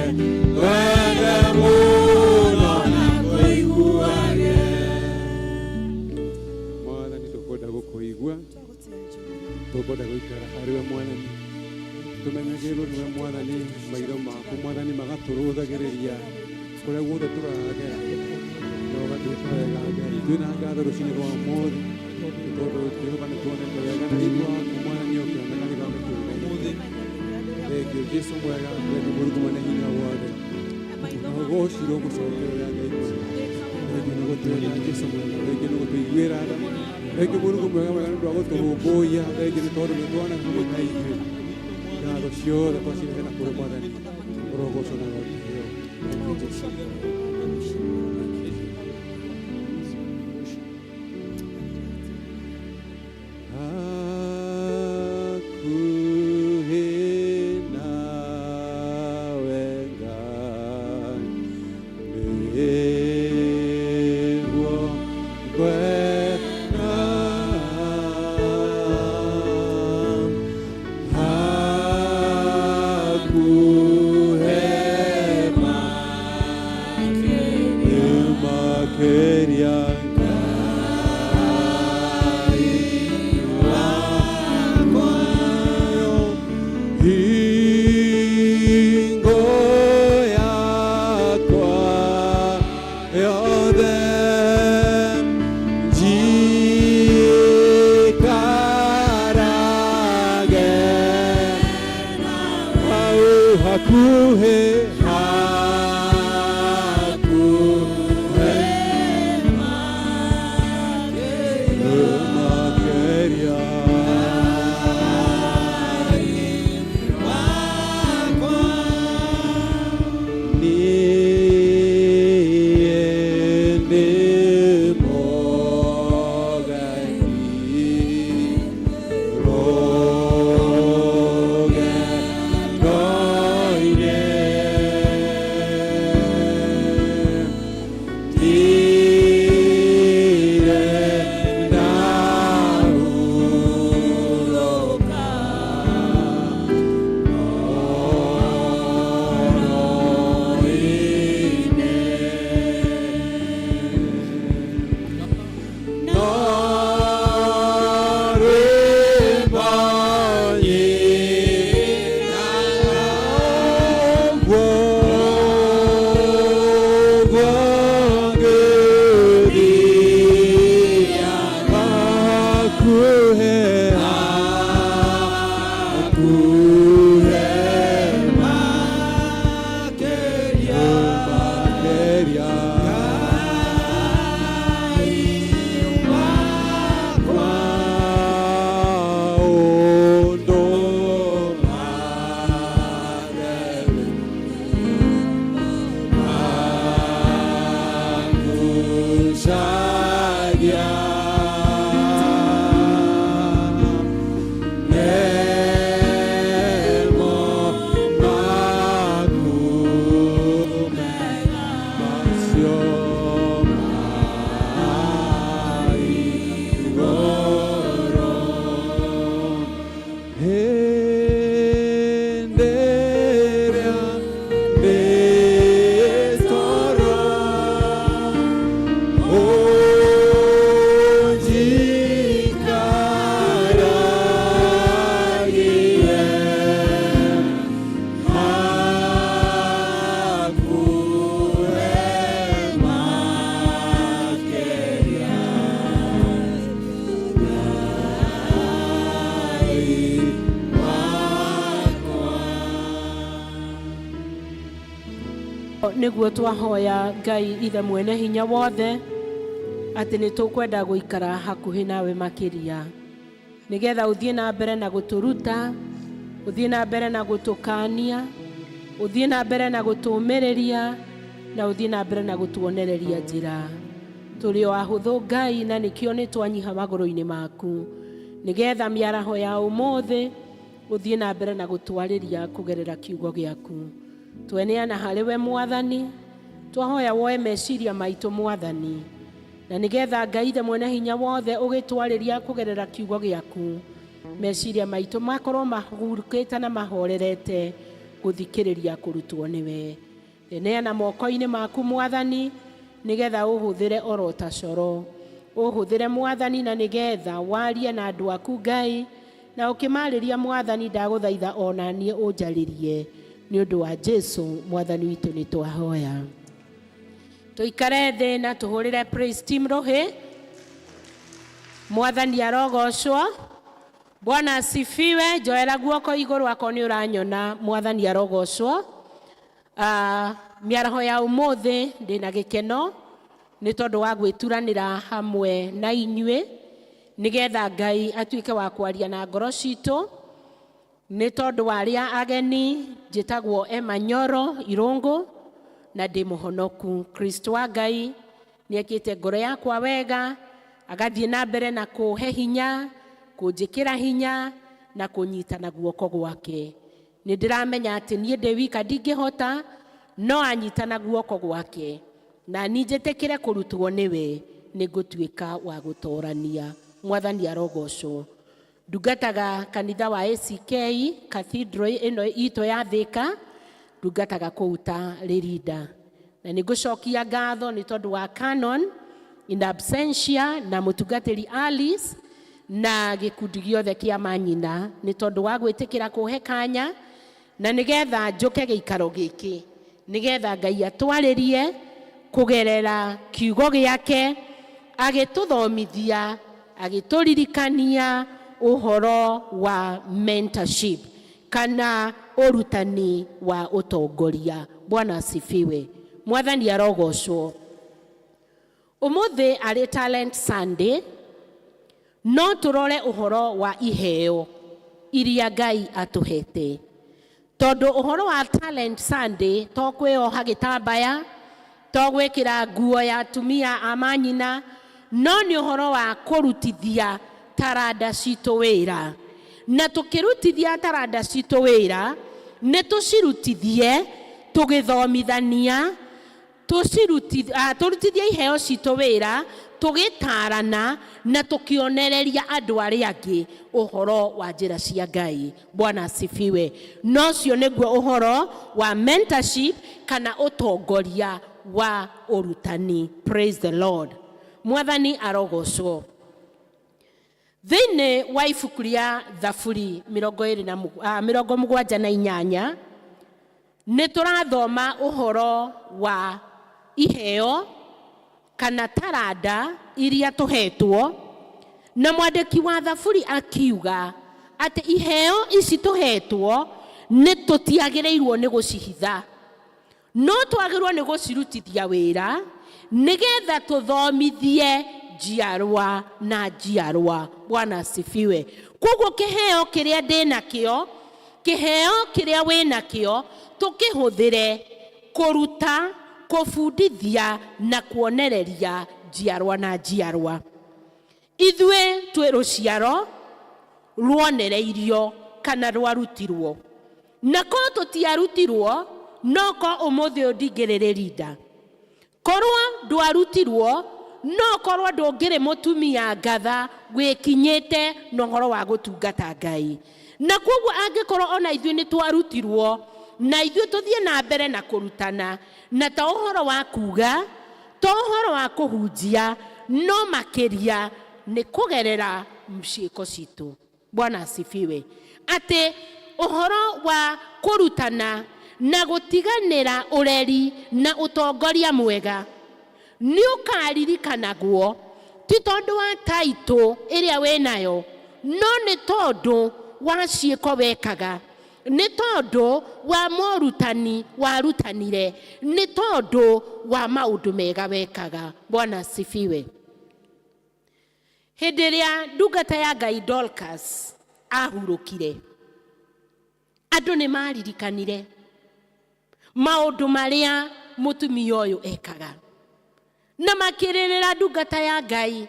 wende mũno na kũiguage Mwathani tũkwenda gũkũigua tũkwenda gũikara harĩwe Mwathani tũmenyagĩrĩrwo nĩwe Mwathani maitho maku Mwathani magatũrũthagĩrĩria kũrĩa guothe tũragera na ũgatwĩka wega Ngai twĩna ngatho rũciinĩ rwa ũmũthĩ tondũ Jehova nĩtuonete wega na hitho waku Mwathani ũkĩoneka gĩthomekĩire ũmũthĩ thengio Jesũ mwega wendi Mũrungu mwene hinya wothe ũgocirwo gũcokerera Ngai mwega thengio nĩ gũtwenda Jesũ mwega thengio nĩ gũtũiguĩra tha thengio Mũrungu mwega mwega nĩ ũndũ wa gũtũrũmbũiya thengio nĩ tondũ nĩtwana hamwe na ithuĩ ngatho ciothe twacirehe na kũrĩ Mwathani ũrogocwo na iheo Jesũ Shadia Nemo Magu Masio Mai Goro Henderia Bestoro niguo twahoya Ngai ithe mwene hinya wothe ati ni tukwenda guikara hakuhi nawe makiria nigetha uthie na mbere na guturuta uthie na mbere na gutukania uthie na mbere na gutumiriria na uthie na mbere na gutuonereria njira turi o ahuthu Ngai na nikio ni twanyiha maguru-ini maku nigetha miaraho ya umuthi uthie na mbere na gutwariria kugerera kiugo giaku tweneana hariwe mwathani twahoya woe meciria maitu mwathani na nigetha Ngai ithe mwene hinya wothe ugitwariria kugerera kiugo giaku meciria maitu makorwo mahurukite na mahorerete guthikiriria kurutwo niwe tweneana moko-ini maku mwathani nigetha uhuthire oro ta coro uhuthire mwathani na nigetha warie na andu aku Ngai na ukimariria mwathani ndaguthaitha onanie unjaririe ni undu wa Jesu mwathani witu ni twahoya tuikare thi na tuhurire praise team rohi mwathani arogocwo Bwana asifiwe joera guoko iguru wako ni uranyona mwathani arogocwo miaraho ya umuthi ndina gikeno ni tondu wa gwituranira hamwe na inyue nigetha Ngai atuike wa kwaria na ngoro citu ni tondu wa aria ageni njitagwo Emanyoro Irungu na ndi muhonoku Kristo wa Ngai ni ekite ngoro yakwa wega agathie na mbere na kuhe hinya kunjikira hinya na kunyitana guoko gwake ni ndiramenya ati nie ndi wika ndingihota no anyitana guoko gwake na ninjitikire kurutwo niwe nigutuika wa gutorania mwathani arogocwo ndungataga kanitha wa ACK cathedral ino ito ya Thika ndungataga kuuta ririda na nigucokia ngatho ni tondu wa canon in absentia na mutungatiri Alice na gikundi giothe kia manyina ni tondu wa gwitikira kuhe kanya na nigetha njuke giikaro giki nigetha Ngai atwaririe kugerera kiugo giake agituthomithia agituririkania uhoro wa mentorship kana urutani wa utongoria. Bwana asifiwe. Mwathani arogocwo. Umuthi ari Talent Sunday no turore uhoro wa iheo iria Ngai atuhete. Tondu uhoro wa Talent Sunday to kwioha gitambaya to gwikira nguo ya atumia amanyina no ni uhoro wa kurutithia taranda citu wira na tukirutithia taranda citu wira ne tucirutithie tugithomithania turutithia iheo citu wira tugitarana na tukionereria andu aria angi uhoro wa njira cia Ngai. Bwana asifiwe. No cio niguo uhoro wa mentorship kana utongoria wa urutani. Praise the Lord. Mwathani arogocwo. Thine wa ibuku ria Thaburi 78 ni turathoma uhoro wa iheo kana taranda iria tuhetwo na mwandiki wa Thaburi akiuga ati iheo ici tuhetwo ni tutiagirirwo ni gucihitha no twagirwo ni gucirutithia wira nigetha tuthomithie njiarwa na njiarwa. Bwana asifiwe. Koguo kiheo kiria ndinakio kiheo kiria winakio tukihuthire kuruta kufundithia na kuonereria njiarwa na njiarwa. Ithuĩ twĩ rũciaro ruonereirio kana rwarutirwo, na korwo tũtiarutirwo no ko ũmũthĩ ndingĩrĩ nda. Korwo ndwarutirwo no korwo ndũngĩrĩ mũtumia ngatha gwĩkinyĩte na ũhoro wa gũtungata Ngai. Na koguo angĩkorwo ona ithuĩ nĩ twarutirwo na ithuĩ tũthiĩ na mbere na kũrutana, na ta ũhoro wa kuga, ta ũhoro wa kũhunjia, no makĩria nĩ kũgerera ciĩko citũ. Bwana asifiwe. Atĩ ũhoro wa kũrutana na gũtiganĩra ũreri na ũtongoria mwega nĩ ũkaririkanagwo ti tondũ wa taitũ ĩrĩa wĩnayo, no nĩ tondũ wa ciĩko wekaga, nĩ tondũ wa morutani warutanire, nĩ tondũ wa maũndũ mega wekaga. Bwana asifiwe. Hĩndĩ ĩrĩa ndungata ya Ngai Dorcas ahurũkire, andũ nĩ maririkanire maũndũ marĩa mũtumia ũyũ ekaga, na makĩrĩrĩra ndungata ya Ngai,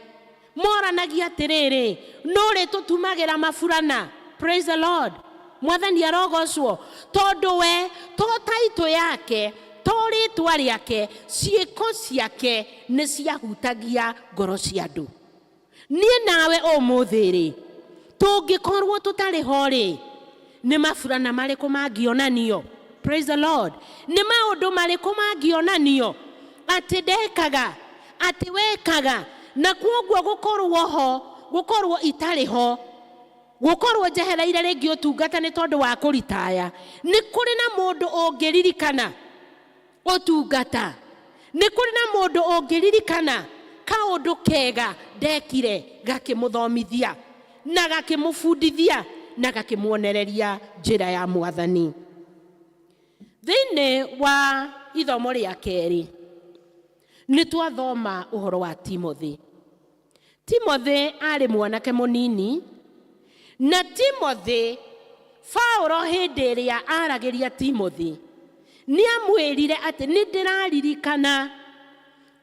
moranagia atĩrĩrĩ, nũrĩ tũtumagĩra maburana. Praise the Lord. Mwathani arogocwo. Tondũ we to taitũ yake, to rĩtwa rĩake, ciĩko ciake nĩ ciahutagia ngoro cia andũ. Niĩ nawe ũmũthĩ-rĩ, tũngĩkorwo tũtarĩ ho rĩ, nĩ maburana marĩkũ mangĩonanio? Praise the Lord. Nĩ maũndũ marĩkũ mangĩonanio atĩ ndekaga, atĩ wekaga, na kwoguo gũkorwo ho, gũkorwo itarĩ ho, gũkorwo njehereire rĩngĩ ũtungata nĩ tondũ wa kũritaya? Nĩ kũrĩ na mũndũ ũngĩririkana ũtungata? Nĩ kũrĩ na mũndũ ũngĩririkana kaũndũ kega ndekire gakĩmũthomithia na gakĩmũbundithia na gakĩmuonereria njĩra ya Mwathani? Thĩinĩ wa ithomo rĩa kerĩ nĩ twathoma ũhoro wa Timothy. Timothy arĩ mwanake mũnini, na Timothy, Paulo hĩndĩ ĩrĩa aragĩria Timothy nĩ amwĩrire atĩ nĩ ndĩraririkana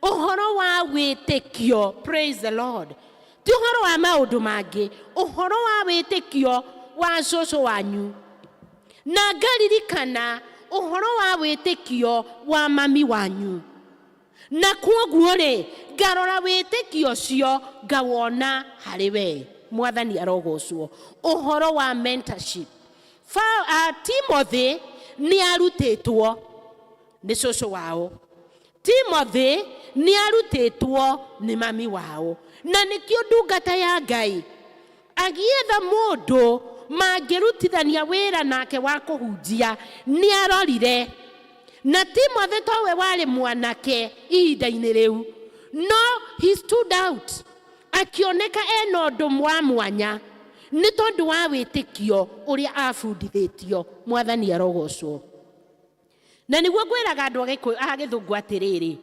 ũhoro wa wĩtĩkio. Praise the Lord. Ti ũhoro wa maũndũ mangĩ, ũhoro wa wĩtĩkio wa cũcũ wanyu, na ngaririkana ũhoro wa wĩtĩkio wa mami wanyu, na kwoguo rĩ ngarora wĩtĩkio ũcio ngawona harĩ we. Mwathani arogocwo. Ũhoro wa mentorship. Timothy nĩ arutĩtwo nĩ cũcũ wao. Timothy nĩ arutĩtwo nĩ mami wao, na nĩkĩo ndungata ya Ngai agĩetha mũndũ mangĩrutithania wĩra nake wa kũhunjia. Nĩ arorire, na Timothy towe warĩ mwanake ihinda-inĩ rĩu, no he stood out, akĩoneka ena ũndũ wa mwanya nĩ tondũ wa wĩtĩkio ũrĩa abundithĩtio. Mwathani arogocwo. Na nĩguo ngwĩraga andũ a Gĩthũngũ atĩrĩrĩ,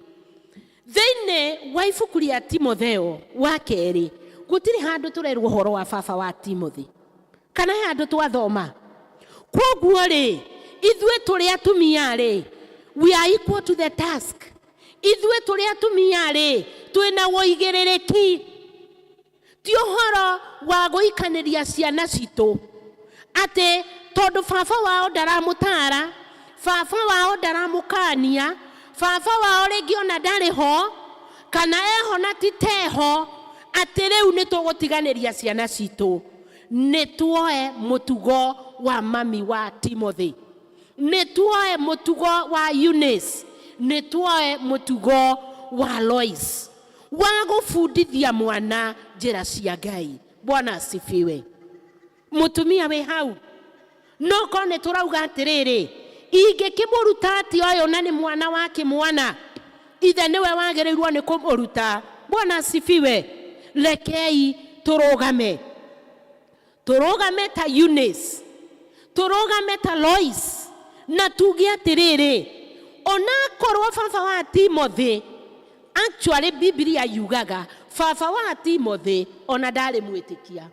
thĩinĩ wa ibuku rĩa Timotheo wa kerĩ gũtirĩ handũ tũrerwo ũhoro wa baba wa Timothy, kana handũ twathoma. Kwoguo rĩ, ithuĩ tũrĩ atumia rĩ, we are equal to the task. Ithuĩ tũrĩ atumia rĩ, twĩna wũigĩrĩrĩki. Ti ũhoro wa gũikanĩria ciana citũ atĩ tondũ baba wao ndaramũtara, baba wao ndaramũkania, baba wao rĩngĩ ona ndarĩ ho, kana eho na ti teho, atĩ rĩu nĩ tũgũtiganĩria ciana citũ. Nĩ tuoe mũtugo wa mami wa Timothy, nĩ tuoe mũtugo wa Eunice, nĩ tuoe mũtugo wa Lois wa gũbundithia mwana njĩra cia Ngai. Bwana asifiwe. Mũtumia wĩ hau, no ko nĩ tũrauga atĩrĩrĩ, ingĩkĩmũruta atĩ ũyũ na nĩ mwana wa kĩmwana, ithe nĩwe wagĩrĩirwo nĩ kũmũruta. Bwana asifiwe. Rekei tũrũgame, tũrũgame ta Eunice, tũrũgame ta Lois, na tuge atĩrĩrĩ, ona korwo baba wa Timothy, actually Biblia yugaga baba wa Timothy ona ndarĩ mwĩtĩkia.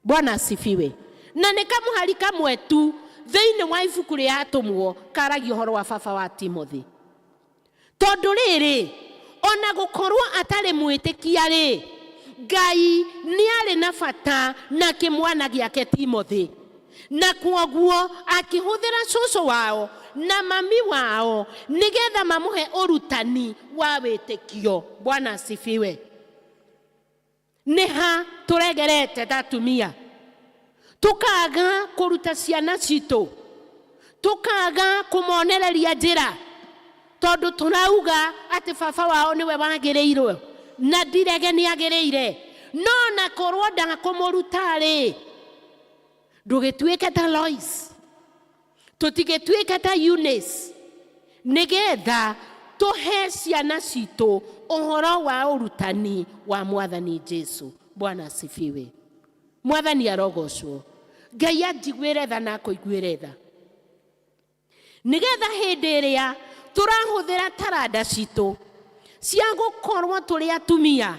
Bwana asifiwe. Na nĩ kamũhari kamwe tu thĩinĩ wa ibuku rĩa Atũmwo karagia ũhoro wa baba wa Timothy. Tondũ rĩrĩ, ona gukorwo atari mwitikia ri Ngai ni ari na bata na kimwana giake Timothy, na kwoguo akihuthira cucu wao na mami wao nigetha mamuhe urutani wa witikio. Bwana asifiwe. Niha turegerete tatumia tukaga kuruta ciana citu, tukaga kumonereria njira tondu turauga ati baba wao niwe wagirirwo na ndirege ni agirire, no na korwo ndaga kumuruta ri ndugituike ta Lois, tutigituike ta Eunice, nigetha tuhe ciana citu uhoro wa urutani wa Mwathani Jesu. Bwana asifiwe. Mwathani arogocwo. Ngai anjiguire tha na kuiguire tha nigetha hindi iria turahuthira taranda citu cia gukorwo turi atumia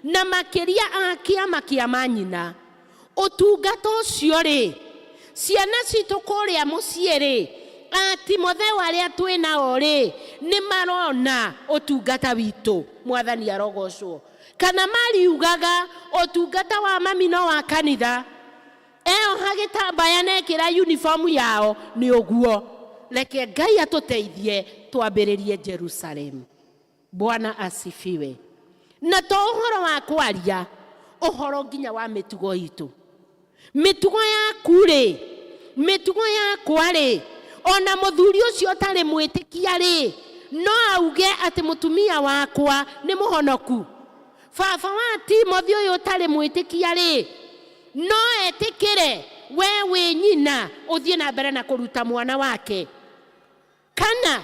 na makiria akiama kia manyina utungata ucio ri ciana citu kuria mucii ri Timotheo aria twina ori ni marona utungata witu. Mwathani arogocwo. Kana mariugaga utungata wa mami no wa kanitha eo hagitambaya nekira uniform yao ni uguo. Reke Ngai atuteithie twambiririe Jerusalem. Bwana asifiwe. Na to uhoro wa kwaria uhoro nginya wa mitugo itu. Mitugo yaku ri, mitugo yakwa ri, ona muthuri ucio tari mwitikia ri no auge ati mutumia wakwa ni muhonoku. Baba wa Timothy uyu tari mwitikia ri no etikire wewe nyina uthie na mbere na kuruta mwana wake. Kana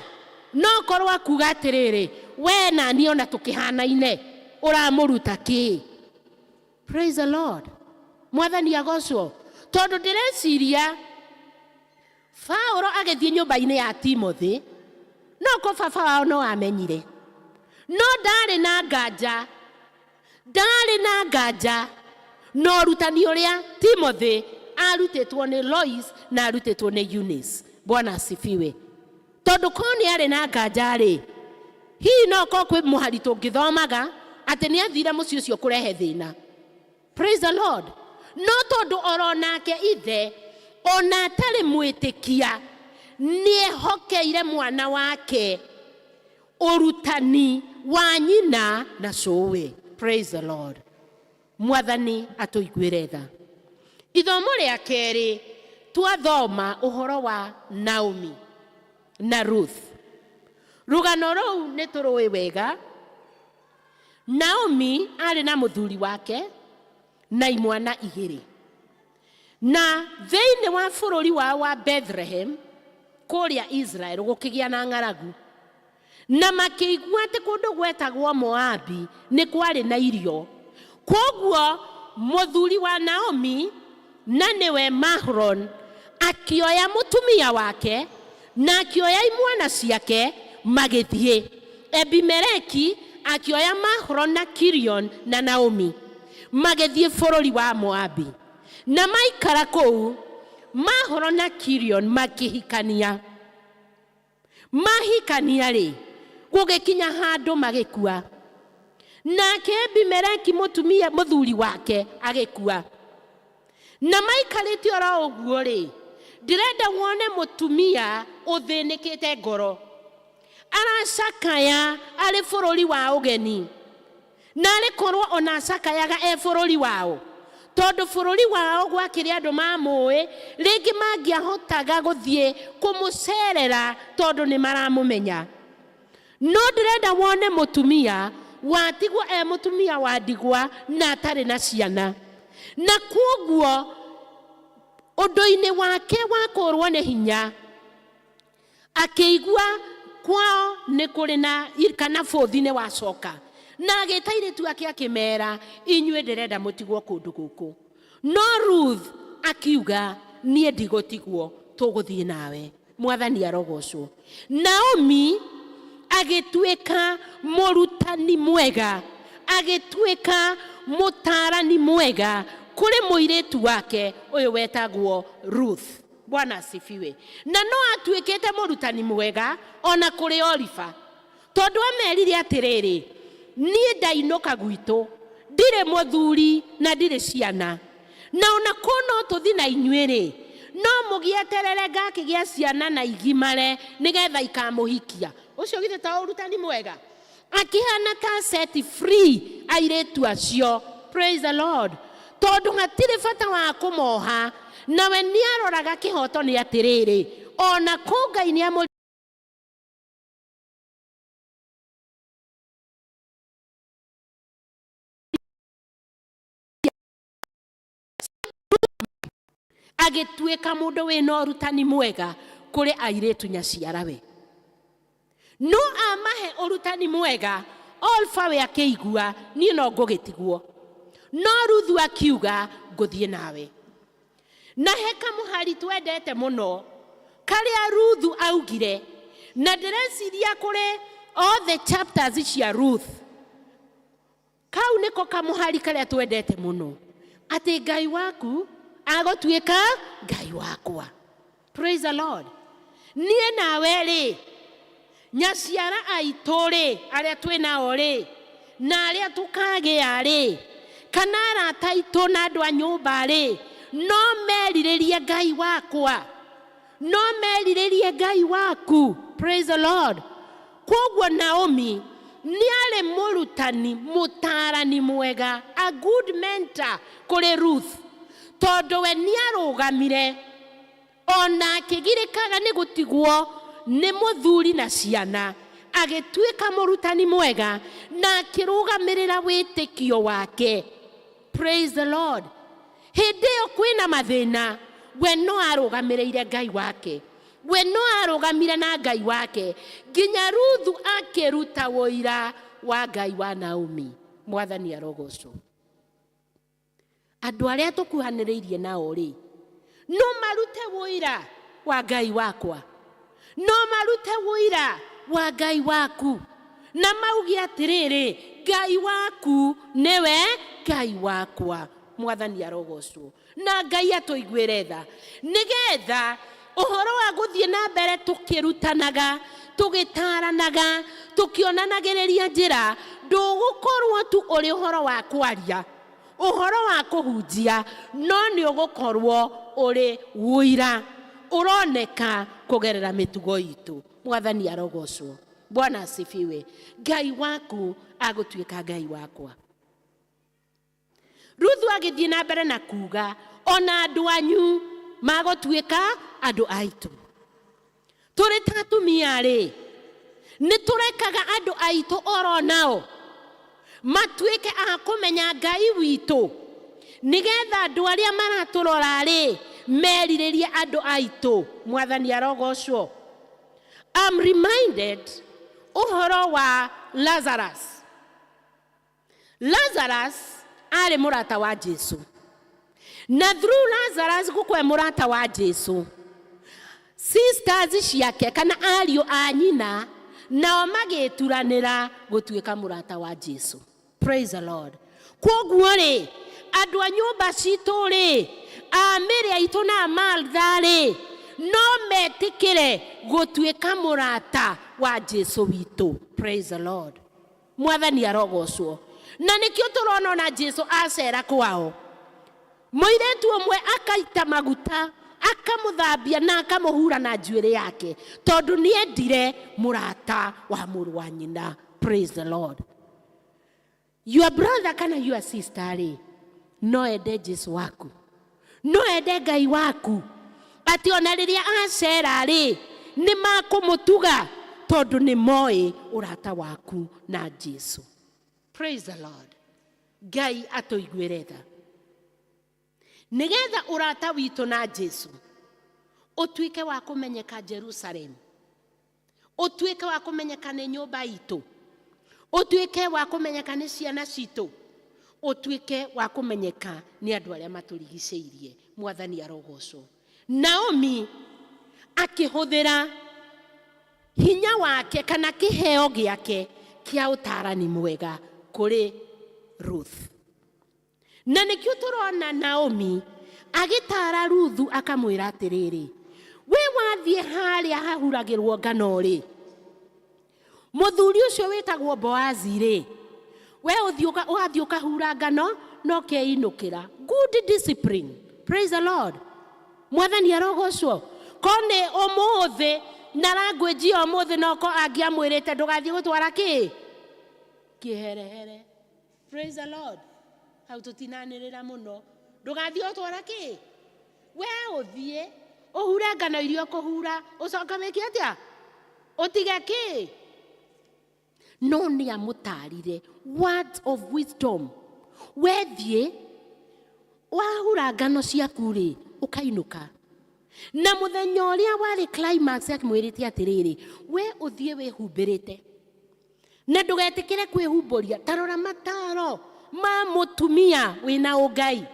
no korwo akuga atiriri we na ni ona tukihanaine uramuruta ki. Praise the Lord. Mwathani agocwo. Tondu ndireciria Paulo agithie nyumba-ini ya Timothy no ko baba wao no amenyire, no ndari na nganja no rutani uria Timothy arutitwo ni Lois na arutitwo ni Eunice. Bwana asifiwe. Tondu koni ari na nganja ri hii no ko kwi muhari tungithomaga ati ni athira muci ucio kurehe thina. Praise the Lord. No tondu oronake ithe ona atari mwitikia ni hokeire mwana wake urutani wa nyina na cuwe. Praise the Lord. Mwathani atuiguire tha. Ithomo ria keri twathoma uhoro wa Naomi na Ruth. Rugano rou ni turuwi wega. Naomi ari na muthuri wake na imwana igiri, na thiini wa bururi wa Bethlehem kuria Israel gukigia na ng'aragu, na makiigua ati kundu gwetagwo Moabi ni kwari na irio. Koguo muthuri wa Naomi na niwe Mahlon akioya mutumia wake na akioya imwana ciake magithie. Ebimeleki akioya Mahlon na Kilion na Naomi magithie bururi wa Moabi, na maikara kou Mahlon na Kilion makihikania ri gugikinya handu magikua, nake Ebimeleki mutumia muthuri wake agikua. Na maikarite ora uguo ri ndirenda wone mutumia uthinikite ngoro aracakaya ari bururi wa ugeni, na ari korwo ona cakayaga e bururi wao tondu bururi wao gwakire andu mamui ringi mangiahotaga guthie kumucerera tondu ni maramumenya. No ndirenda wone mutumia watigwo e mutumia wa ndigwa na atari na ciana, na kwoguo undu-ini wake wa kurwo ni hinya akiigua kwao ni kuri na kana bothi-ini wacoka, na agitaire tu akimera inyue ndirenda mutigwo kundu guku. No Ruth akiuga nie ndigũtigwo tuguthie nawe. Mwathani arogocwo. Naomi agituika murutani mwega, agituika mutarani mwega kuri muiritu wake uyu wetagwo Ruth. Bwana asifiwe. Na no atuikete murutani mwega ona kuri Olifa, tondu amerire atiriri niĩ ndainũka gwitũ ndirĩ mũthuri na ndirĩ ciana, na ona kono tũthi na inyuĩ-rĩ no mũgĩeterere ngakĩgĩa ciana na igimare nĩgetha ikamũhikia. Ũcio githĩ ta ũrutani mwega? Akĩhana ta set free airĩtu acio. Praise the Lord. Tondũ hatirĩ bata wa kũmoha, nawe nĩaroraga kĩhoto nĩ atĩrĩrĩ, ona kũ Ngai nĩamũ agĩtuĩka mũndũ wĩna ũrutani mwega kũrĩ airĩtu nyaciarawe. No amahe ũrutani mwega, Olfa we akĩigua niĩ no ngũgĩtigwo, no Ruthu akiuga ngũthiĩ nawe. Na he kamũhari twendete mũno karĩa Ruthu augire, na ndĩreciria kũrĩ all the chapters cia Ruth. Kau nĩko kamũhari karĩa twendete mũno, atĩ Ngai waku agũtuĩka Ngai wakwa. Praise the Lord. Niĩ nawe-rĩ, nyaciara aitũ-rĩ, arĩa twĩnao-rĩ, na arĩa tũkagĩa-rĩ, kana arata aitũ na andũ a nyũmba-rĩ, no merirĩrie Ngai wakwa, no merirĩrie Ngai waku. Praise the Lord. Koguo Naomi nĩarĩ mũrutani, mũtaarani mwega, a good mentor kũrĩ Ruth, tondũ we nĩarũgamire ona akĩgirĩkaga nĩ gũtigwo nĩ mũthuri na ciana, agĩtuĩka mũrutani mwega na akĩrũgamĩrĩra wĩtĩkio wake. Praise the Lord. Hĩndĩ ĩyo kwĩna mathĩna, we no arũgamĩrĩire Ngai wake, we no arũgamire na Ngai wake, nginya Ruthu akĩruta wũira wa Ngai wa Naomi. Mwathani arogocwo. Andũ arĩa tũkuhanĩrĩirie nao-rĩ, no marute wũira wa Ngai wakwa, no marute wũira wa Ngai waku, na mauge atĩrĩrĩ, Ngai waku nĩwe Ngai wakwa. Mwathani arogocwo. Na Ngai atũiguĩre tha, nĩgetha ũhoro wa gũthiĩ na mbere tũkĩrutanaga, tũgĩtaaranaga, tũkĩonanagĩrĩria njĩra, ndũgũkorwo tu ũrĩ ũhoro wa kwaria, ũhoro wa kũhunjia, no nĩ ũgũkorwo ũrĩ wũira ũroneka kũgerera mĩtugo itũ. Mwathani arogocwo. Bwana asifiwe. Ngai waku agũtuĩka Ngai wakwa. Ruthu agĩthiĩ na mbere na kuga, ona andũ anyu magũtuĩka andũ aitũ. Tũrĩ ta atumia-rĩ, nĩ tũrekaga andũ aitũ oro nao matuĩke a kũmenya Ngai witũ, nĩgetha andũ arĩa maratũrora-rĩ merirĩrie andũ aitũ. Mwathani arogocwo. I'm reminded ũhoro wa Lazarus. Lazarus arĩ mũrata wa Jesu, na through Lazarus gũkwe mũrata wa Jesu, sisters ciake kana ariũ a nyina nao magĩturanĩra gũtuĩka mũrata wa Jesu. Praise the Lord. Koguo-rĩ, andũ a nyũmba citũ-rĩ, a Mary aitũ na Martha-rĩ, no metĩkĩre gũtuĩka mũrata wa Jesu witũ. Praise the Lord. Mwathani arogocwo. Na nĩkĩo tũrona na Jesu acera kwao, mũirĩtu ũmwe akaita maguta, akamũthambia na akamũhura na njuĩrĩ yake, tondũ nĩendire mũrata wa mũrũ wa nyina. Praise the Lord. Your brother kana your sister-rĩ, no ende Jesu waku, no ende Ngai waku, atĩ ona rĩrĩa acera-rĩ nĩ makũmũtuga, tondũ nĩ moĩ ũrata waku na Jesu. Praise the Lord. Ngai atũiguĩre tha. Nĩgetha ũrata witũ na Jesu ũtuĩke wa kũmenyeka Jerusalem, ũtuĩke wa kũmenyeka nĩ nyũmba itũ, ũtuĩke wa kũmenyeka nĩ ciana citũ, ũtuĩke wa kũmenyeka nĩ andũ arĩa matũrigicĩirie. Mwathani arogocwo. Naomi akĩhũthĩra hinya wake kana kĩheo gĩake kĩa ũtaarani mwega kũrĩ Ruth. Na nĩkĩo tũrona Naomi agĩtaara Ruthu akamwĩra atĩrĩrĩ, we wathiĩ harĩa hahuragĩrwo ngano-rĩ, mũthuri ũcio wĩtagwo Boazi-rĩ, we ugathii ukahura ngano no keinukira. Good discipline. Praise the Lord. Mwathani arogocwo. Kone umuthi na language umuthi no ko angiamwirite ndugathii gutwara ki kiherehere. Praise the Lord. Hau tutinanirira muno ndugathii gutwara ki we uthie uhure ngano irio kuhura ucoka wiki atia utige ki no ni amutarire words of wisdom. Wethie wahura ngano ciaku ri ukainuka na muthenya uria wari climax akimwirite atiriri we uthie wihumbirite na ndugetikire kwihumburia tarora mataro ma mutumia wina ungai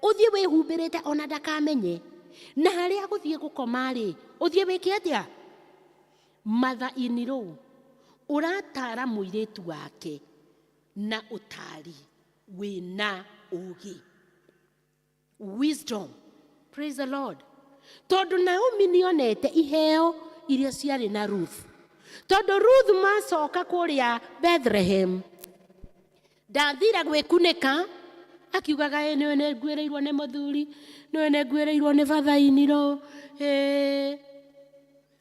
uthie wihumbirite ona ndakamenye na haria guthie gukoma ri uthie wiki atia matha iniro uratara muiritu wake na utari wina ugi. Wisdom. Praise the Lord. Tondu Naomi nionete iheo iria ciari na Ruth. Tondu Ruth macoka kuria Bethlehem ndathira gwikunika akiugaga niwe negwireirwo ni muthuri niwe negwireirwo ni bathainiro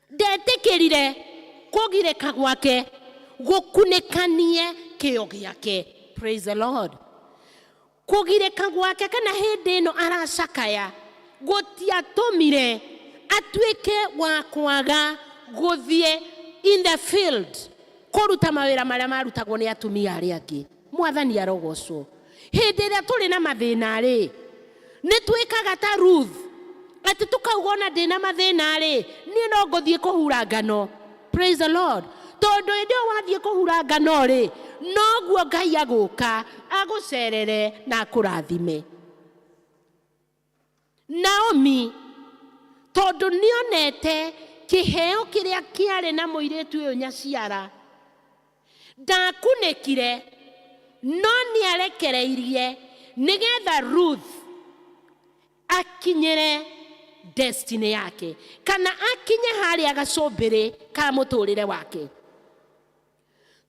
ndetikirire kugireka gwake gukunikanie kio giake. Praise the Lord. Kugireka gwake kana hindi ino aracakaya gutiatumire atuike wa kwaga guthie in the field kuruta mawira maria marutagwo ni atumia aria angi. Mwathani arogocwo. Hindi ria turi na mathina ri ni twikaga ta Ruth ati tukaugona ndina mathina ri ni no nguthie kuhura ngano. Praise the Lord. Tondu indi wathie kuhura ngano ri noguo Ngai aguka agucerere na akurathime. Naomi tondu nionete kiheo kiria kiari na muiritu uyu nyaciara ndakunekire no niarekereirie nigetha Ruth akinyere destiny yake kana akinye haria gacombere ka muturire wake.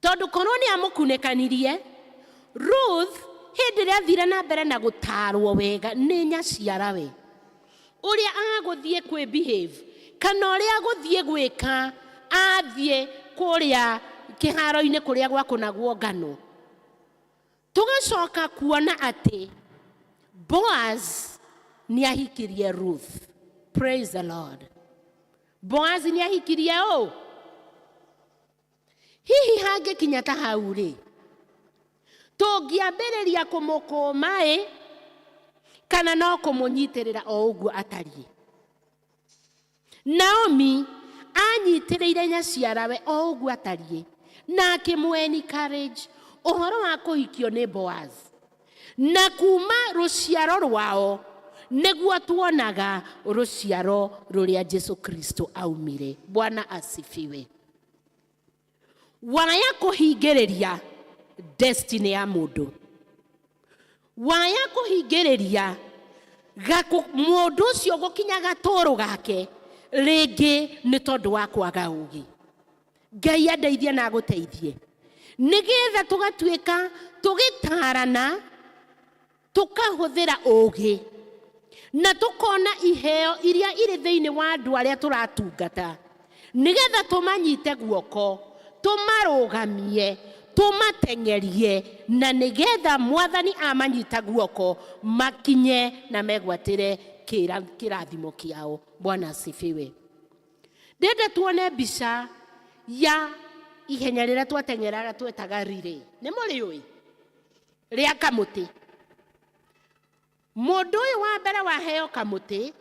Tondu koroni amukunekanirie Ruth hindi ria thire na mbere na gutarwo wega ni nyaciara we uria aguthie kwi behave kana uria aguthie gwika athie kuria kiharo-ini kuria gwakunagwo ngano. Tugacoka kuona ati Boaz ni ahikirie Ruth. Praise the Lord. Boaz ni ahikirie o hihi hange kinya ta hau ri tungiambiriria kumukuma kana no kumunyitirira o uguo atari. Naomi anyitiriire nyaciara we o uguo atari na akimweni courage uhoro wa kuhikio ni Boaz na kuma ruciaro rwao niguo tuonaga ruciaro ruria Jesu Kristo aumire. Bwana asifiwe. Waya kuhingiriria destiny ya mundu, waya kuhingiriria mundu ucio gukinya gatoro gake ringi ni tondu wa kwaga ugi. Ngai andeithie na guteithie nigetha tugatuika tugitarana tukahuthira ugi na tukona iheo iria iri thiini wa andu aria turatungata nigetha tumanyite guoko tumarugamie tumatengerie na nigetha Mwathani amanyita guoko makinye na megwatire kirathimo kiao. Bwana asifiwe. Ndenda tuone mbica ya ihenya riria twatengeraga twetaga relay. Ni muri ui ria kamuti. Mundu uyu wa mbere waheo kamuti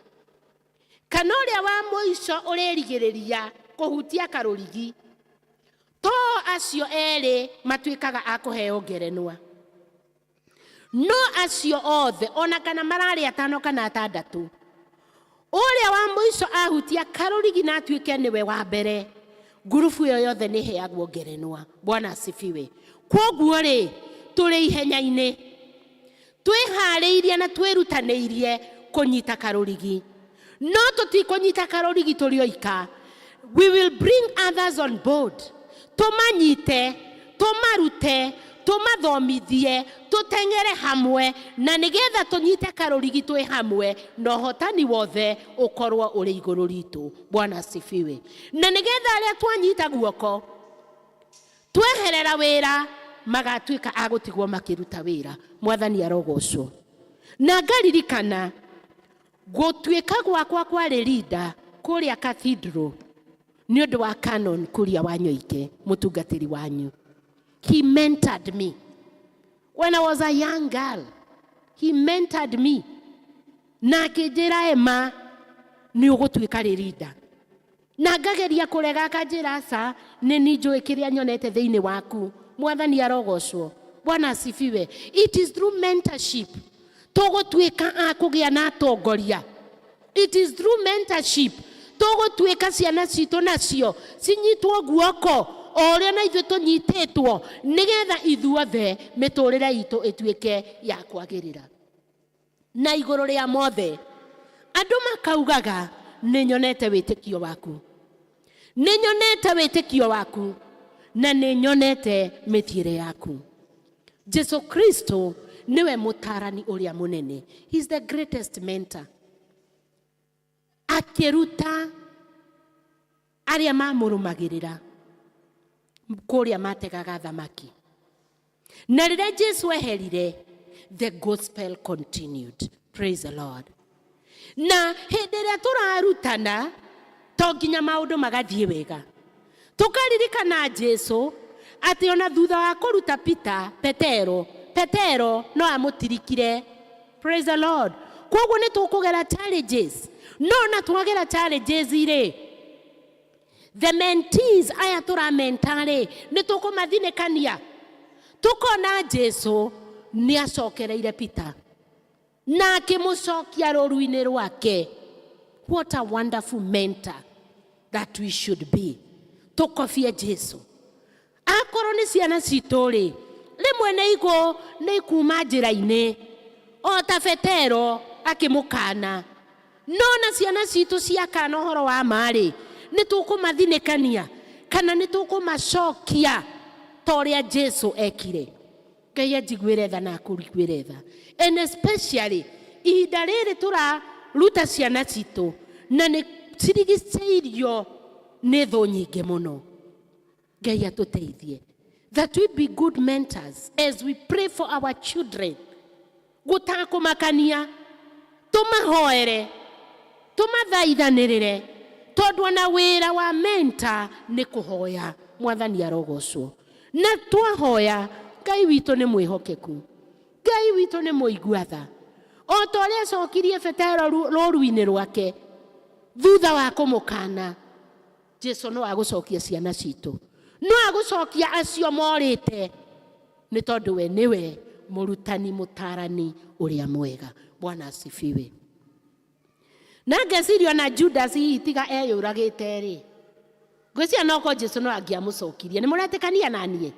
kana uria wa muico urerigiriria kuhutia karurigi to acio eri matuikaga akuheo ngerenwa. No acio othe ona kana marari atano kana atandatu uria wa muico ahutia karurigi na atuike niwe wa mbere gurufu yo yothe ni heagwo ngerenwa. Bwana asifiwe. Koguo ri turi ihenya-ini twihariirie na twirutaniirie kunyita karurigi no tutikunyita karurigi turi oika. We will bring others on board. Tumanyite tumarute tumathomithie tutengere hamwe na nigetha tunyite karurigi twi hamwe no hotani wothe ukorwo uri iguru ritu. Bwana asifiwe. Na nigetha aria twanyita guoko tweherera wira magatuika agutigwo makiruta wira. Mwathani arogocwo. Na ngaririkana gutuika gwakwa kwari leader kuria cathedral ni undu wa Canon Kuria Wanyoike, mutungatiri wanyu. He mentored me when I was a young girl. He mentored me. Na akijira ema ni ugutuika leader. Na ngageria kurega akajira sa ni njui kiria nyonete thiini waku. Mwathani arogocwo. Bwana asifiwe. It is through mentorship tugutuika akugia na atongoria. It is through mentorship tugutuika ciana citu nacio cinyitwo guoko oria na ithu tunyitetwo nigetha ithuothe miturire itu ituike ya kwagirira. Na iguru ria mothe andu makaugaga ninyonete witikio waku, ninyonete witikio waku, na ninyonete mithiire yaku. Jesu Kristo niwe mutarani uria munene. He's the greatest mentor. Akiruta aria mamurumagirira kuria mategaga thamaki. Na rĩrĩa Jesu eherire, the gospel continued. Praise the Lord. Na hĩndĩ ĩrĩa tũrarutana to nginya maũndũ magathiĩ wega. Tukaririkana Jesu atĩ ona thutha wa kũruta Petero no amutirikire. Praise the Lord. Koguo nĩ tũkũgera challenges. No na twagera challenges ire. The mentees aya tũramentare nĩ tũkũmathinĩkania. Tukona Jesu ni acokereire Peter na akĩmũcokia rũru-inĩ rwake. What a wonderful mentor that we should be. Tukobie Jesu. Akorwo nĩ ciana citũ-rĩ, rĩmwe nĩ ikuma njĩra-inĩ o ta Petero akĩmũkana. No na ciana citũ ciakana ũhoro wa ma-rĩ, nĩ tũkũmathinĩkania kana nĩ tũkũmacokia ta ũrĩa Jesu ekire. Ngai anjiguĩre tha na akũiguĩre tha. And especially ihinda rĩrĩ tũraruta ciana citũ na nĩ cirigicĩirio nĩ thũ nyingĩ mũno. Ngai atũteithie that we be good mentors as we pray for our children. Gũtakũmakania, tũmahoere, tũmathaithanĩrĩre, tondũ ona wĩra wa mentor nĩ kũhoya. Mwathani arogocwo. Na twahoya, Ngai witũ nĩ mwĩhokeku. Ngai witũ nĩ mũigua tha. O ta ũrĩa acokirie Petero rũru-inĩ rwake thutha wa kũmũkana, Jesu no agũcokia ciana citũ. No agũcokia acio morĩte nĩ tondũ we nĩwe mũrutani mũtarani ũrĩa mwega. Bwana asifiwe. Na ngeciria na Judas tiga eyũragĩte-rĩ, ngwĩciria no Jesu no angĩamũcokirie. Nĩ mũretĩkania na niĩ?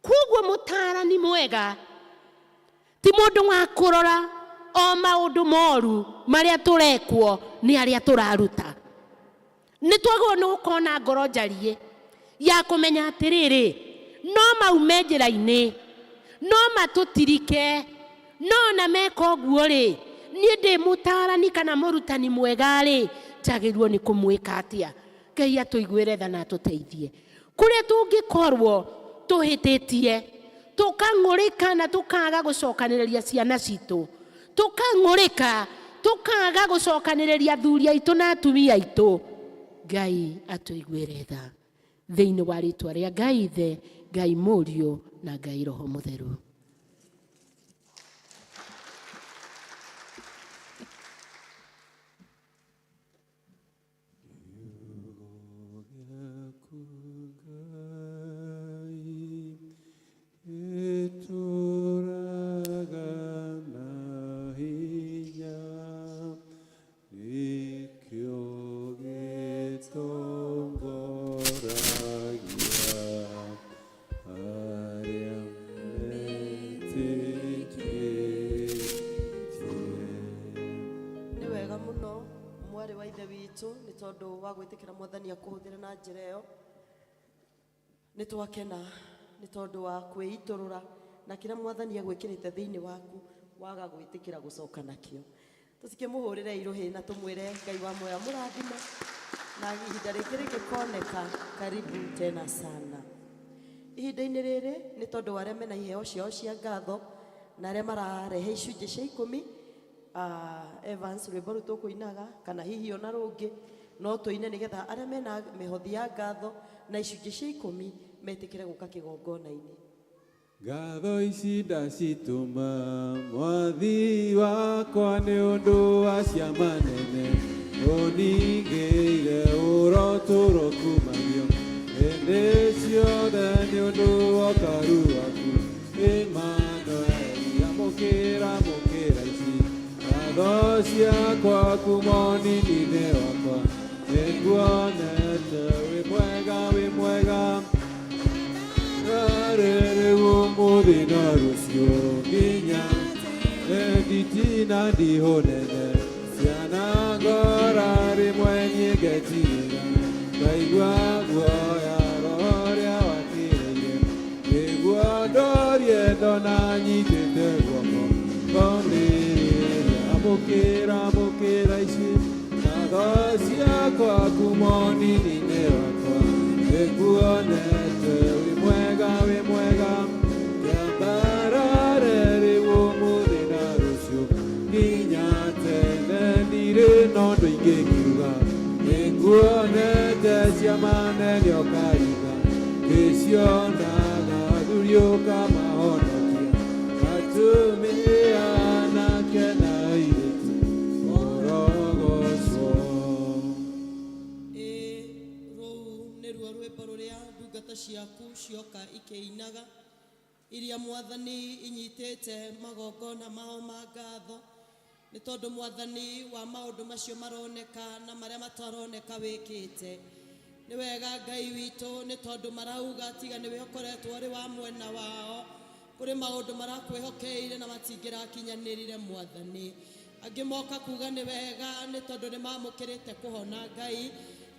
Koguo mũtarani mwega ti mũndũ wa kũrora o maũndũ moru marĩa tũrekwo nĩ arĩa tũraruta. Nĩ twagĩrĩirwo nĩ gũkorwo na ngoro njariĩ ya kũmenya atĩrĩrĩ, no maume njĩra-inĩ, no matũtirike, no na meka ũguo-rĩ, niĩ ndĩ mũtarani kana mũrutani mwega-rĩ, njagĩrĩirwo nĩ kũmwĩka atĩa. Ngai atũiguĩre tha na atũteithie. Kũrĩa tũngĩkorwo tũhĩtĩtie, tũkang'ũrĩka na tũkaga gũcokanĩrĩria ciana citũ, tũkang'ũrĩka, tũkaga gũcokanĩrĩria athuri aitũ na atumia aitũ, Ngai atũiguĩre tha. Thĩinĩ wa rĩĩtwa rĩa Ngai Ithe, Ngai Mũriũ na Ngai Roho Mũtheru. Tondũ wa gwĩtĩkĩra Mwathani akũhũthĩre na njĩra ĩyo, nĩ twakena nĩ tondũ wa kwĩitũrũra na kĩrĩa mwathani agwĩkĩrĩte thĩinĩ waku waga gwĩtĩkĩra gũcoka nakĩo. Tũsikĩmũhũrĩre irũhĩ na tũmwĩre Ngai wa muoyo mũrathime na ihinda rĩngĩ rĩgĩkoneka karibu tena sana. Ihinda-inĩ rĩrĩ nĩ tondũ wa arĩa mena iheo ciao cia ngatho na arĩa mararehe icunjĩ cia 10, Evans rwĩmbo rũu tũkũinaga kana hihi ona rũngĩ no tũine nĩgetha arĩa mena mĩhothi ya ngatho na icunjĩ cia 10 metĩkĩre gũka kĩgongona-inĩ. Ngatho ici ndacitũma mwathi wakwa nĩ ũndũ wa ciama nene ũningĩire ũrotũro kumagio hĩndĩ ciothe nĩ ũndũ wa ũkaru waku Emmanuel amũkĩra ici ngatho ciakwa kuma ũnini-inĩ wakwa nĩnguonete wĩ mwega rĩrĩ ũmũthĩ na rũciũ nginya nditina ndihũnene ciana ngora rĩmwe niĩ ngetigĩra ngaigua guoya roho ũrĩa wakĩrĩire nĩguo ndorie ndona nyitĩte guoko ngomrĩrĩria amũkĩra ici ngatho ciakwa kuma ũnini-inĩ wakwa nĩnguonete wĩ mwega kĩambarare rĩu ũmũthĩ na rũciũ nginya tene ndirĩ na ũndũ ingĩ ngiuga nĩnguonete ciama nene ũkaringa ngĩcionaga athuri ũkamahonokia atumia anake na airĩtu ũrogocwo. Nĩruo rwĩmbo rũrĩa ndungata ciaku cioka ikĩinaga iria mwathani inyitĩte magongona mao ma ngatho nĩ tondũ mwathani wa maũndũ macio maroneka na marĩa mataroneka wĩkĩte. Nĩ wega Ngai witũ nĩ tondũ marauga tiga nĩwe ũkoretwo ũrĩ wa mwena wao kũrĩ maũndũ marakwĩhokeire na matingĩrakinyanĩrire mwathani. Angĩ moka kuga nĩ wega nĩ tondũ nĩ mamũkĩrĩte kũhona Ngai,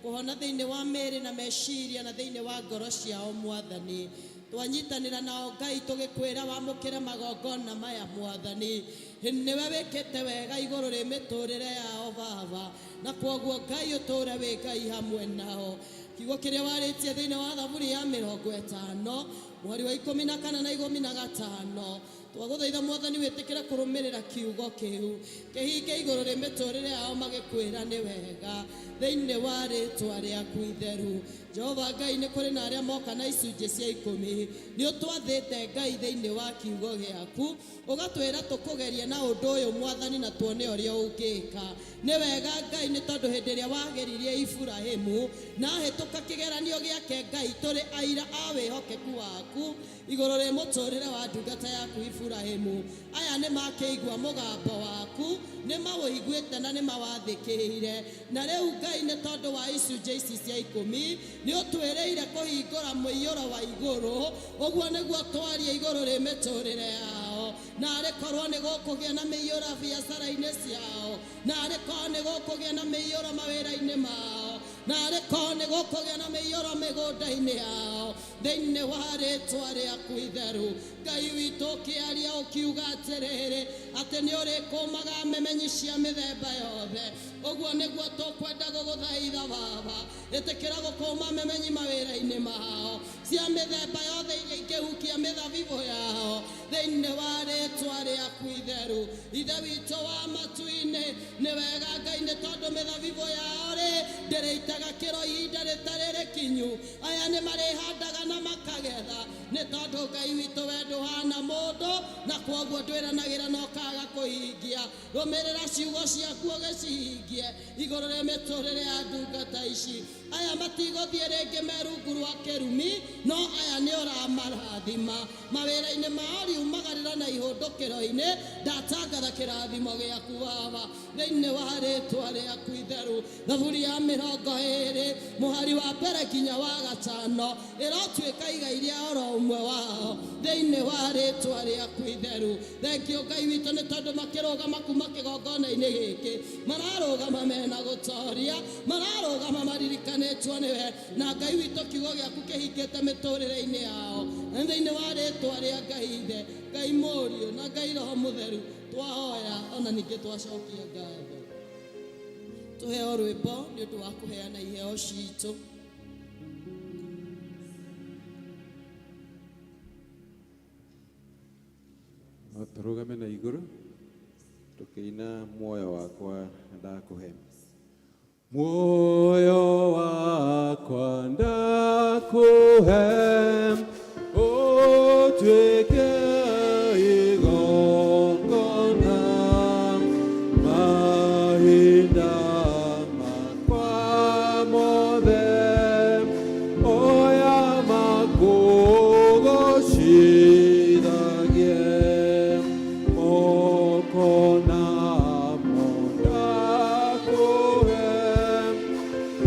kũhona thĩinĩ wa mĩĩrĩ na meciria na thĩinĩ wa ngoro ciao mwathani. Twanyitanĩra nao Ngai tũgĩkwĩra wamũkĩre magongona maya mwathani. Nĩwe wĩkĩte wega igũrũ rĩ mĩtũrĩre yao Baba, na kwoguo Ngai ũtũre wĩ Ngai hamwe nao. Kiugo kĩrĩa warĩtie thĩinĩ wa Thaburi ya 50 mweri wa 14 na 15 twagũthaitha mwathani wĩtĩkĩre kũrũmĩrĩra kiugo kĩu kĩhinge igũrũ rĩ mĩtũrĩre yao magĩkwĩra nĩ wega thĩinĩ wa rĩtwa rĩaku itheru. Jehova Ngai nĩ kũrĩ na arĩa moka na icunjĩ cia 10 nĩ ũtwathĩte Ngai thĩinĩ wa kiugo gĩaku ũgatwĩra tũkũgerie na ũndũ ũyũ mwathani na tuone ũrĩa ũngĩka. Nĩ wega Ngai nĩ tondũ hĩndĩ ĩrĩa wageririe Iburahĩmu na hĩtũka kĩgeranio gĩake Ngai tũrĩ aira a wĩhokeku waku igũrũ rĩ mũtũrĩre wa ndungata yaku Iburahĩmu. Aya nĩ makĩigua mũgambo waku, nĩ mawĩiguĩte na nĩ mawathĩkĩire. Na rĩu Ngai nĩ tondũ wa icunjĩ ici cia 10 nĩ ũtwĩrĩire kũhingũra mũiyũro wa igũrũ, ũguo nĩguo twarie igũrũ rĩ mĩtũrĩre yao. Na arĩkorwo nĩ gũkũgĩa na mĩiyũro biacara-inĩ ciao, na arĩkorwo nĩ gũkũgĩa na mĩiyũro mawĩra-inĩ mao, na arĩkorwo nĩ gũkũgĩa na mĩiyũro mĩgũnda-inĩ yao thĩinĩ wa rĩtwa rĩaku itheru. Ngai witũ ũkĩaria ũkiuga atĩrĩrĩ atĩ nĩ ũrĩkũmaga memenyi cia mĩthemba yothe. Ũguo nĩguo tũkwenda gũgũthaitha Baba, ĩtĩkĩra gũkũma memenyi mawĩra-inĩ mao cia mĩthemba yothe iria ingĩhukia mĩthabibũ yao thĩinĩ wa rĩtwa rĩaku itheru. Ithe witũ wa matu-inĩ nĩ wega Ngai nĩ tondũ mĩthabibũ yao rĩ ndĩrĩitaga kĩro ihinda rĩtarĩ rĩkinyu. Aya nĩ marĩhandaga na makagetha nĩ tondũ Ngai witũ we ndũhana mũndũ, na kwoguo ndwĩranagĩra na ũkaga kũhingia. Rũmĩrĩra ciugo ciaku ũgĩcihingie igũrũ rĩa mĩtũrĩre ya ndungata ici. Aya matigũthiĩ rĩngĩ merungu rwa kĩrumi, no aya nĩ ũramarathima mawĩra-inĩ mao riumagarĩra na ihũndũkĩro-inĩ. Ndatangatha kĩrathimo gĩaku Baba thĩinĩ wa rĩtwa rĩaku itheru. Thaburi ya 20 mũhari wa mbere nginya wa 5 ĩrotuĩka igai rĩa oro ũmwe wao thĩinĩ wa rĩtwa rĩaku itheru. Thengio Ngai witũ nĩ tondũ makĩrũgama kuma kĩgongona-inĩ gĩkĩ mararũgama mena gũtoria, mararũgama maririkana riganĩtwo nĩwe na Ngai witũ kiugo gĩaku kĩhingĩte mĩtũrĩre-inĩ yao na thĩinĩ wa rĩtwa rĩa Ngai Ithe, Ngai Mũriũ na Ngai Roho Mũtheru twahoya ona ningĩ twacokia ngatho. Tũheo rwĩmbo nĩ ũndũ wa kũheana iheo citũ. Tũrũgame na igũrũ tũkĩina muoyo wakwa ndakũhe. Muoyo wakwa ndakũhe ũtuĩke igongona mahinda makwa mothe oya makũgocithagie moko namo ndakũhe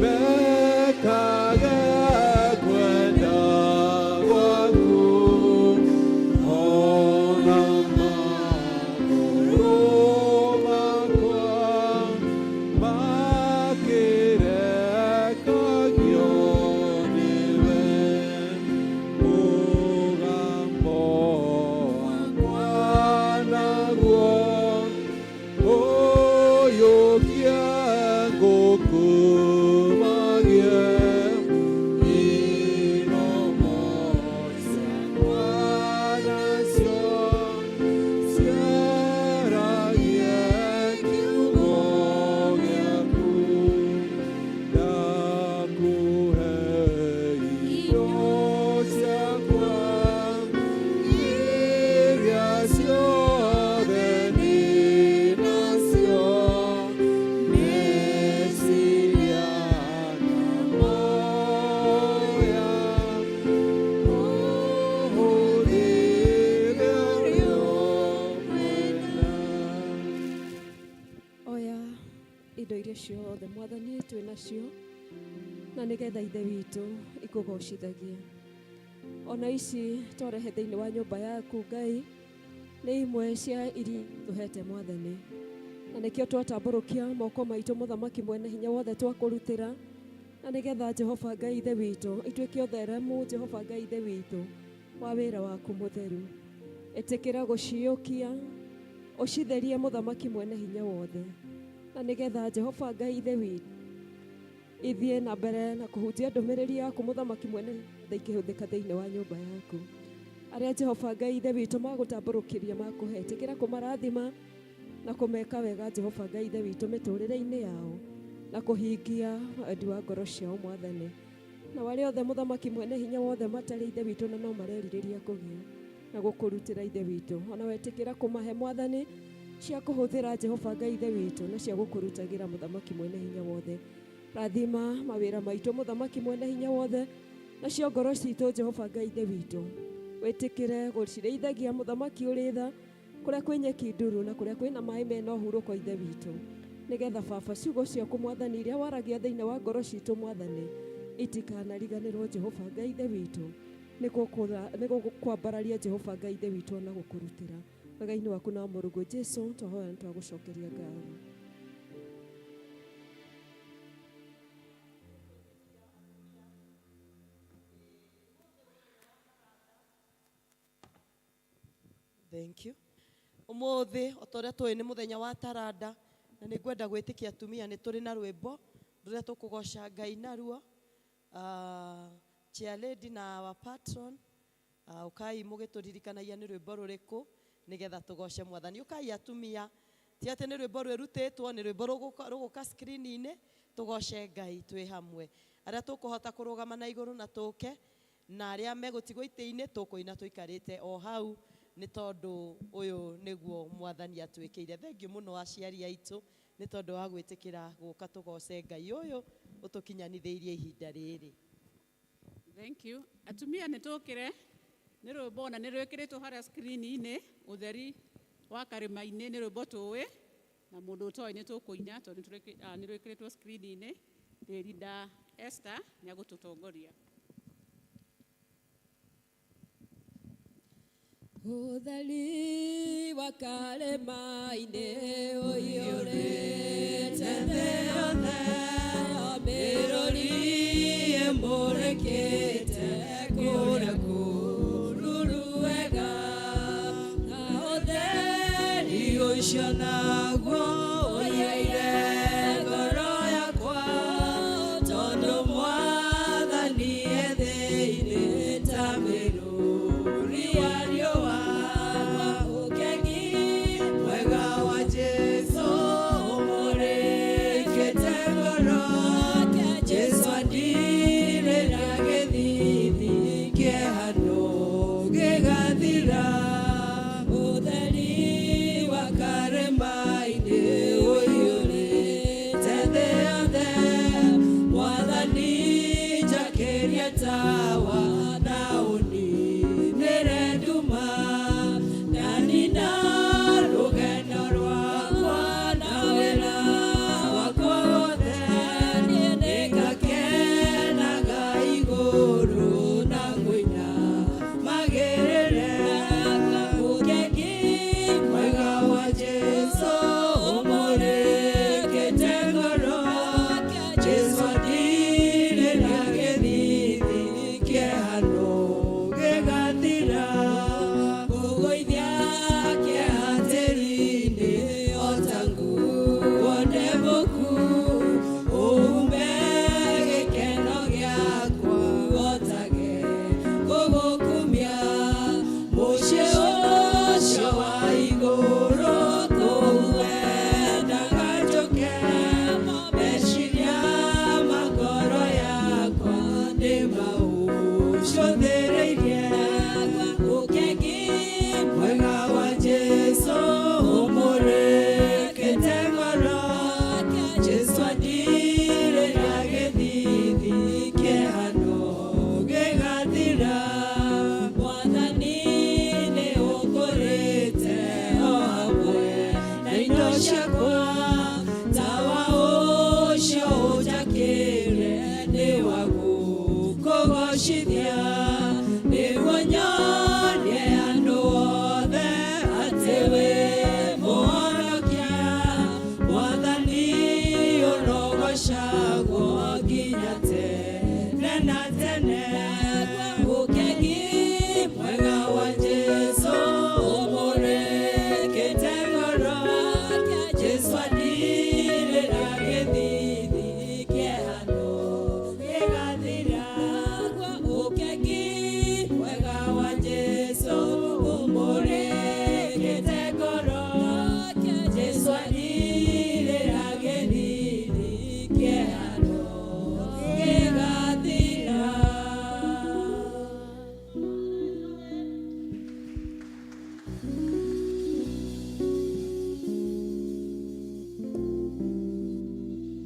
mekage kwenda gwaku ona magũrũ makwa makĩrekagio nĩwe mũgambo wakwa naguo ũyũkie ngũkumagie iromo ciakwa nacio ciaragie kiugo gĩaku ndakũhe irio ciakwa iria ciothe ndĩ nacio meciria na moya ũhũthĩre ũrĩa ũkwenda. Oya indo iria ciothe Mwathani twĩ nacio na nĩgetha Ithe witũ ikũgocithagie. Ona ici twarehe thĩinĩ wa nyũmba yaku Ngai nĩ imwe cia iria tũhete Mwathani, na nĩkĩo twatambũrũkia moko maitũ Mũthamaki mwene hinya wothe twakũrutĩra, na nĩgetha Jehova Ngai Ithe witũ ituĩke ũtheremu Jehova Ngai Ithe witũ wa wĩra waku mũtheru. Ĩtĩkĩra gũciũkia ũcitherie Mũthamaki mwene hinya wothe, na nĩgetha Jehova Ngai Ithe witũ ithiĩ na mbere na kũhunjia ndũmĩrĩri yaku Mũthamaki mwene ikĩhũthĩka thĩinĩ wa nyũmba yaku. Arĩa Jehova Ngai Ithe witũ magũtambũrũkĩria makũhe, ĩtĩkĩra kũmarathima na kũmeka wega Jehova Ngai Ithe witũ mĩtũrĩre-inĩ yao na kũhingia wendi wa ngoro ciao Mwathani. Na warĩa othe Mũthamaki mwene hinya wothe matarĩ Ithe witũ na no marerirĩria kũgĩa na gũkũrutĩra Ithe witũ, ona wetĩkĩra kũmahe Mwathani cia kũhũthĩra Jehova Ngai Ithe witũ na cia gũkũrutagĩra Mũthamaki mwene hinya wothe. Rathima mawĩra maitũ Mũthamaki mwene hinya wothe nacio ngoro citũ Jehova Ngai Ithe witũ, wĩtĩkĩre gũcirĩithagia Mũthamaki ũrĩ tha kũrĩa kwĩ nyeki nduru na kũrĩa kwĩna maĩ mena ũhurũko Ithe witũ, nĩgetha Baba ciugo ciaku Mwathani iria waragia thĩinĩ wa ngoro citũ Mwathani itikanariganĩrwo Jehova Ngai Ithe witũ, nĩgũkwambararia Jehova Ngai Ithe witũ na gũkũrutĩra wega-inĩ waku na mũrũgũ Jesũ twahoya nĩ twagũcokeria ngatho. Thank you. Ũmũthĩ o ta ũrĩa tũĩ nĩ mũthenya wa taranda na nĩ ngwenda gwĩtĩkia atumia nĩ tũrĩ na rwĩmbo rũrĩa tũkũgoca Ngai naruo. Chair lady na our patron ũkai mũgĩtũririkanagia nĩ rwĩmbo rũrĩkũ nĩgetha tũgoce Mwathani. Ũkai atumia, ti atĩ nĩ rwĩmbo rwĩrutĩtwo, nĩ rwĩmbo rũgũka screen-inĩ, tũgoce Ngai twĩ hamwe. Arĩa tũkũhota kũrũgama na igũrũ na tũke, na arĩa megũtigwo itĩ-inĩ tũkũina tũikarĩte o hau nĩ tondũ ũyũ nĩguo Mwathani atwĩkĩire. Thengiũ mũno aciari aitũ nĩ tondũ wa gwĩtĩkĩra gũka tũgoce Ngai ũyũ ũtũkinyanithĩirie ihinda rĩrĩ. Thank you. Atumia nĩ tũkĩre nĩ rwĩmbo na nĩ rwĩkĩrĩtwo harĩa screen-inĩ ũtheri wa karĩma-inĩ, nĩ rwĩmbo tũĩ na mũndũ ũtoĩ nĩ tũkũina tondũ nĩ rwĩkĩrĩtwo screen-inĩ. Linda Esther nĩ agũtũtongoria. Ũtheri wa karĩma-inĩ ũiyũrĩte thĩ yothe, mĩrũri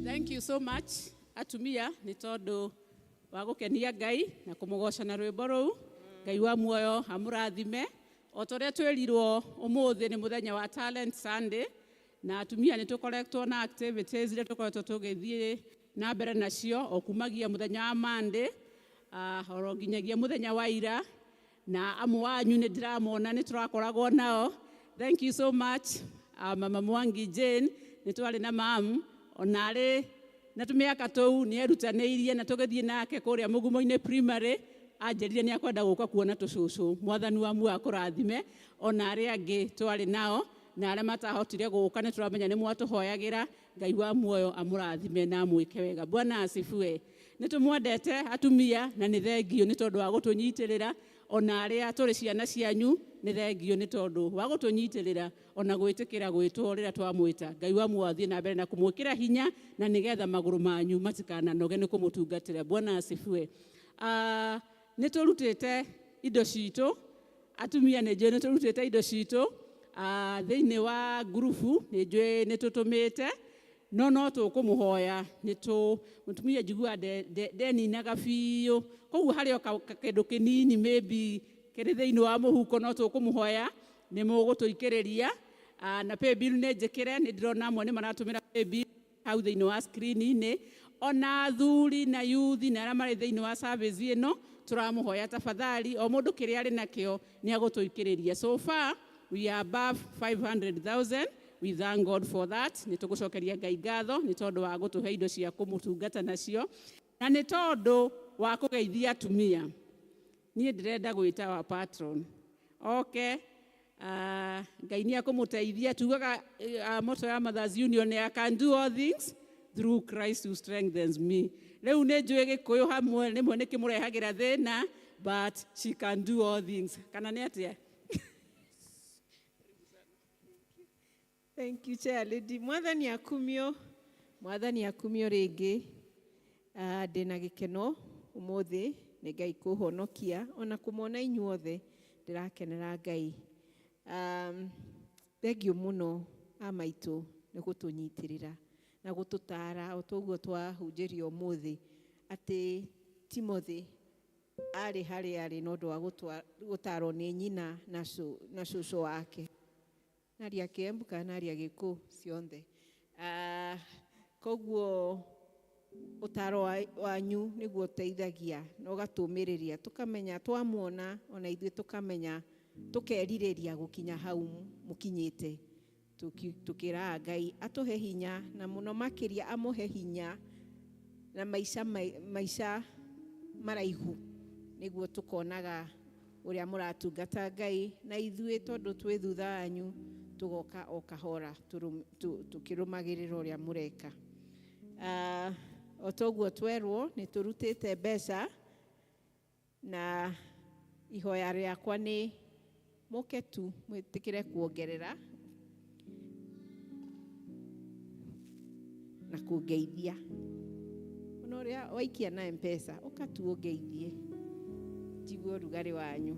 Thank you so much. Atumia ni tondu wa gukenia Ngai na kumugoca na rwimbo ruu. Ngai wa muoyo amurathime. O toria twirirwo umuthi ni muthenya wa Talent Sunday na atumia ni tukoretwo na activities ile tukoretwo tugithie na mbere nacio o kumagia muthenya wa Monday oro nginyagia muthenya wa ira na amu wanyu ni ndiramona ni turakoragwo nao. Thank you so much. Mama Mwangi Jane ni twari na mamu onare na tumiaka tou ni erutaneirie na tugithie nake kuria Mugumo-ini primary anjirire ni akwenda guka kuona tucucu. Mwathani wa muoyo akurathime. Onare angi twari nao na aria matahotire guka ni turamenya ni mwatuhoyagira. Ngai wa muoyo amurathime na mwike wega. Bwana asifiwe. Ni tumwendete atumia na ni thengio ni tondu wa gutunyitirira. Ona aria turi ciana cianyu ni thengio ni tondu wa gutunyitirira ona gwitikira gwitwo rira twamwita. Ngai wa muoyo athie na mbere na kumwikira hinya na nigetha maguru manyu matikana noge ni kumutungatira. Bwana asifiwe. Ni turutite indo citu atumia ni njui ni turutite indo citu thiini wa grupu ni njui ni tutumite no tukumuhoya ni mutumia njigua ndeninaga biu koguo hario kindu kinini maybe kiri thiini wa muhuko no tukumuhoya ni mugutuikiriria na pay bill ni njikire ni ndirona amwe ni maratumira pay bill hau thiini wa screen ini ona thuri na youth na aria mari thiini wa service ino turamuhoya tafadhali o mundu kiri ari nakio ni agutuikiriria. So far we are above 500,000. We thank God for that. Ni tugucokeria Ngai ngatho ni tondu wa gutuhe indo cia kumutungata nacio na ni tondu wa kugeithia atumia. Nie ndirenda gwita wa patron. Okay. Ngai nĩ akũmũteithia. Tugaga motto ya Mothers Union, I can do all things through Christ who strengthens me. Rĩu nĩ njũĩ Gĩkũyũ hamwe rĩmwe nĩ kĩmũrehagĩra thĩna, but she can do all things. Kana nĩ atĩa? Thank you, Chair Lady. Mwathani akumio rĩngĩ. Ndĩna gĩkeno ũmũthĩ nĩ Ngai kũhonokia, ona kũmona inyuothe ndĩrakenera Ngai. Thengiũ mũno amaitũ nĩ gũtũnyitĩrĩra na gũtũtara o toguo twahunjĩrio ũmũthĩ atĩ Timothy arĩ harĩa arĩ na ũndũ wa gũtarwo nĩ nyina na cũcũ wake. Naria Kĩembu kana naria Gĩkũyũ ciothe. Koguo ũtaro wanyu nĩguo ũteithagia na ũgatũmĩrĩria tũkamenya twamuona ona ithuĩ tũkamenya tũkerirĩria gũkinya hau mũkinyĩte tukĩraga Ngai atũhe hinya na mũno makĩria amũhe hinya na maica maraihu nĩguo tũkonaga ũrĩa mũratungata Ngai na ithuĩ tondũ twĩ thutha wanyu tũgoka o kahora tukĩrũmagĩrĩra ũrĩa mũreka. O toguo twerwo nĩ tũrutĩte mbeca na ihoya rĩakwa nĩ mũke tu mwĩtĩkĩre kuongerera na kũngeithia. Ona ũrĩa waikia na M-Pesa ũkatuongeithie njigue ũrugarĩ wanyu.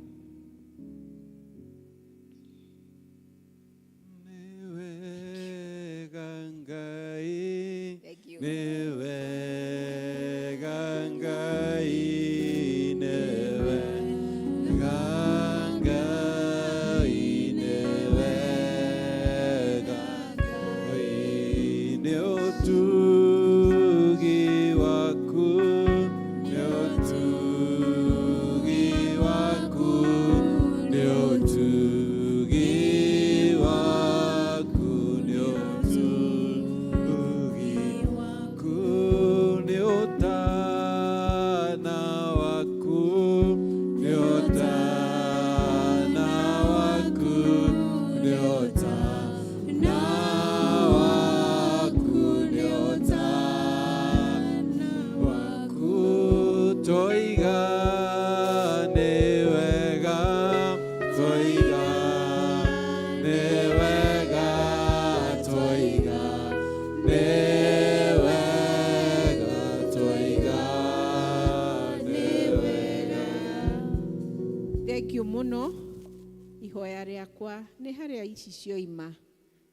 Ihoya rĩakwa nĩ harĩa ici cioima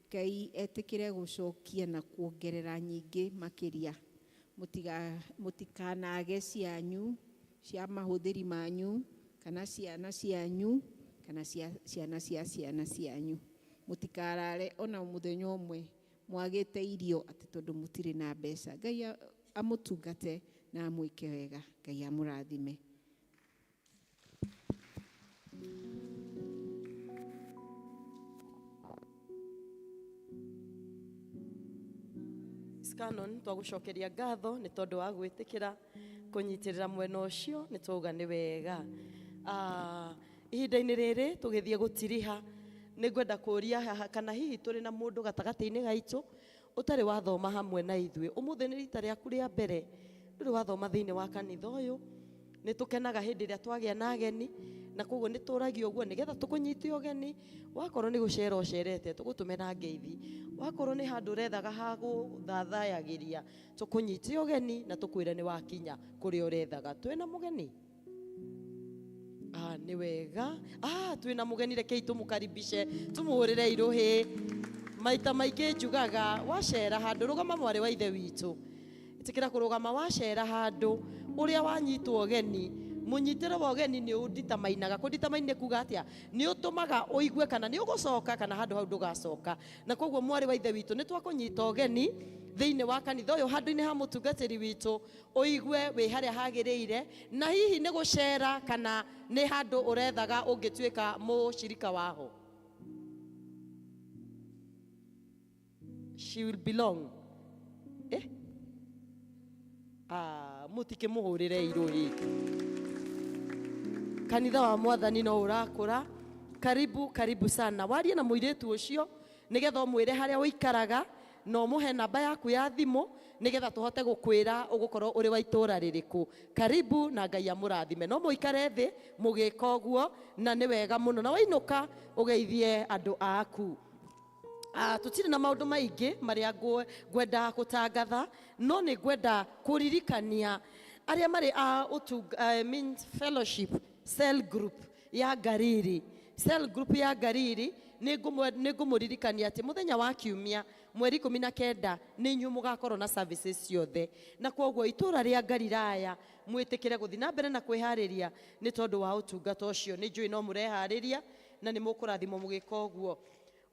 Ngai etĩkĩre gũcokia na kuongerera nyingĩ makĩria. Mũtikanage cianyu cia mahũthĩri manyu kana ciana cianyu kana ciana cia ciana cianyu. Mũtikarare ona mũthenya ũmwe mwagĩte irio atĩ tondũ mũtirĩ na mbeca. Ngai amũtungate na amwĩke wega. Ngai amũrathime. Canon twagucokeria ngatho nĩ tondũ wa gwĩtĩkĩra kũnyitĩrĩra mwena ũcio nĩ twauga nĩ wega. Ihinda-inĩ rĩrĩ tũgĩthiĩ gũtiriha nĩ ngwenda kũria haha kana hihi tũrĩ na mũndũ gatagatĩ-inĩ gaitũ ũtarĩ wathoma hamwe na ithuĩ. Ũmũthĩ nĩ rita rĩaku rĩa mbere ndũrĩ wathoma thĩinĩ wa kanitha ũyũ. Nĩ tũkenaga hĩndĩ ĩrĩa twagĩa na ageni na koguo nĩ tũragio ũguo nĩgetha tũkũnyite ũgeni. Wakorwo nĩ gũcera ũcerete tũgũtũme na ngeithi. Wakorwo nĩ handũ ũrethaga ha gũthathayagĩria tũkũnyite ũgeni na tũkwĩre nĩ wakinya kũrĩa ũrethaga. Twĩna mũgeni? Nĩ wega. Twĩna mũgeni rekei tũmũkaribishe tũmũhũrĩre irũhĩ. Maita maingĩ njugaga wacera handũ rũgama mwarĩ wa ithe witũ. Ĩtĩkĩra kũrũgama wacera handũ ũrĩa wanyitwo ũgeni. Mũnyitĩre wa ũgeni nĩ ũnditamainaga. Kũnditamaina kuga atĩa? Nĩ ũtũmaga ũigue kana nĩ ũgũcoka kana handũ hau ndũgacoka. Na koguo mwarĩ wa ithe witũ nĩ twakũnyita ũgeni thĩinĩ wa kanitha ũyũ handũ-inĩ ha mũtungatĩri witũ ũigue wĩ harĩa hagĩrĩire. Na hihi nĩ gũcera kana nĩ handũ ũrethaga ũngĩtuĩka mũcirika waho. She will belong. Mũtikĩmũhũrĩre irũĩ. Kanitha wa Mwathani no ũrakũra karibu sana warie na muiretu ucio nigetha umwire haria uikaraga no muhe namba yaku ya thimu nigetha tuhote gukwira ugukorwo uri wa itura ririku. Karibu na Ngai amurathime. No muikare thi mugika uguo na ni wega muno, na wainuka ugeithie andu aku. Tutire na maundu maingi maria ngwenda gutangatha, no ni ngwenda kuririkania aria mari fellowship cell group ya Gariri. Cell group ya Gariri ningumuririkania ati muthenya wa kiumia mweri 19 ni inyu mugakorwo na services ciothe, na kwoguo itura ria Gariraya mwitikire guthi na mbere na kwihariria ni tondu wa utungata ucio. Ni njui no murehariria na ni mukurathimo mugika uguo.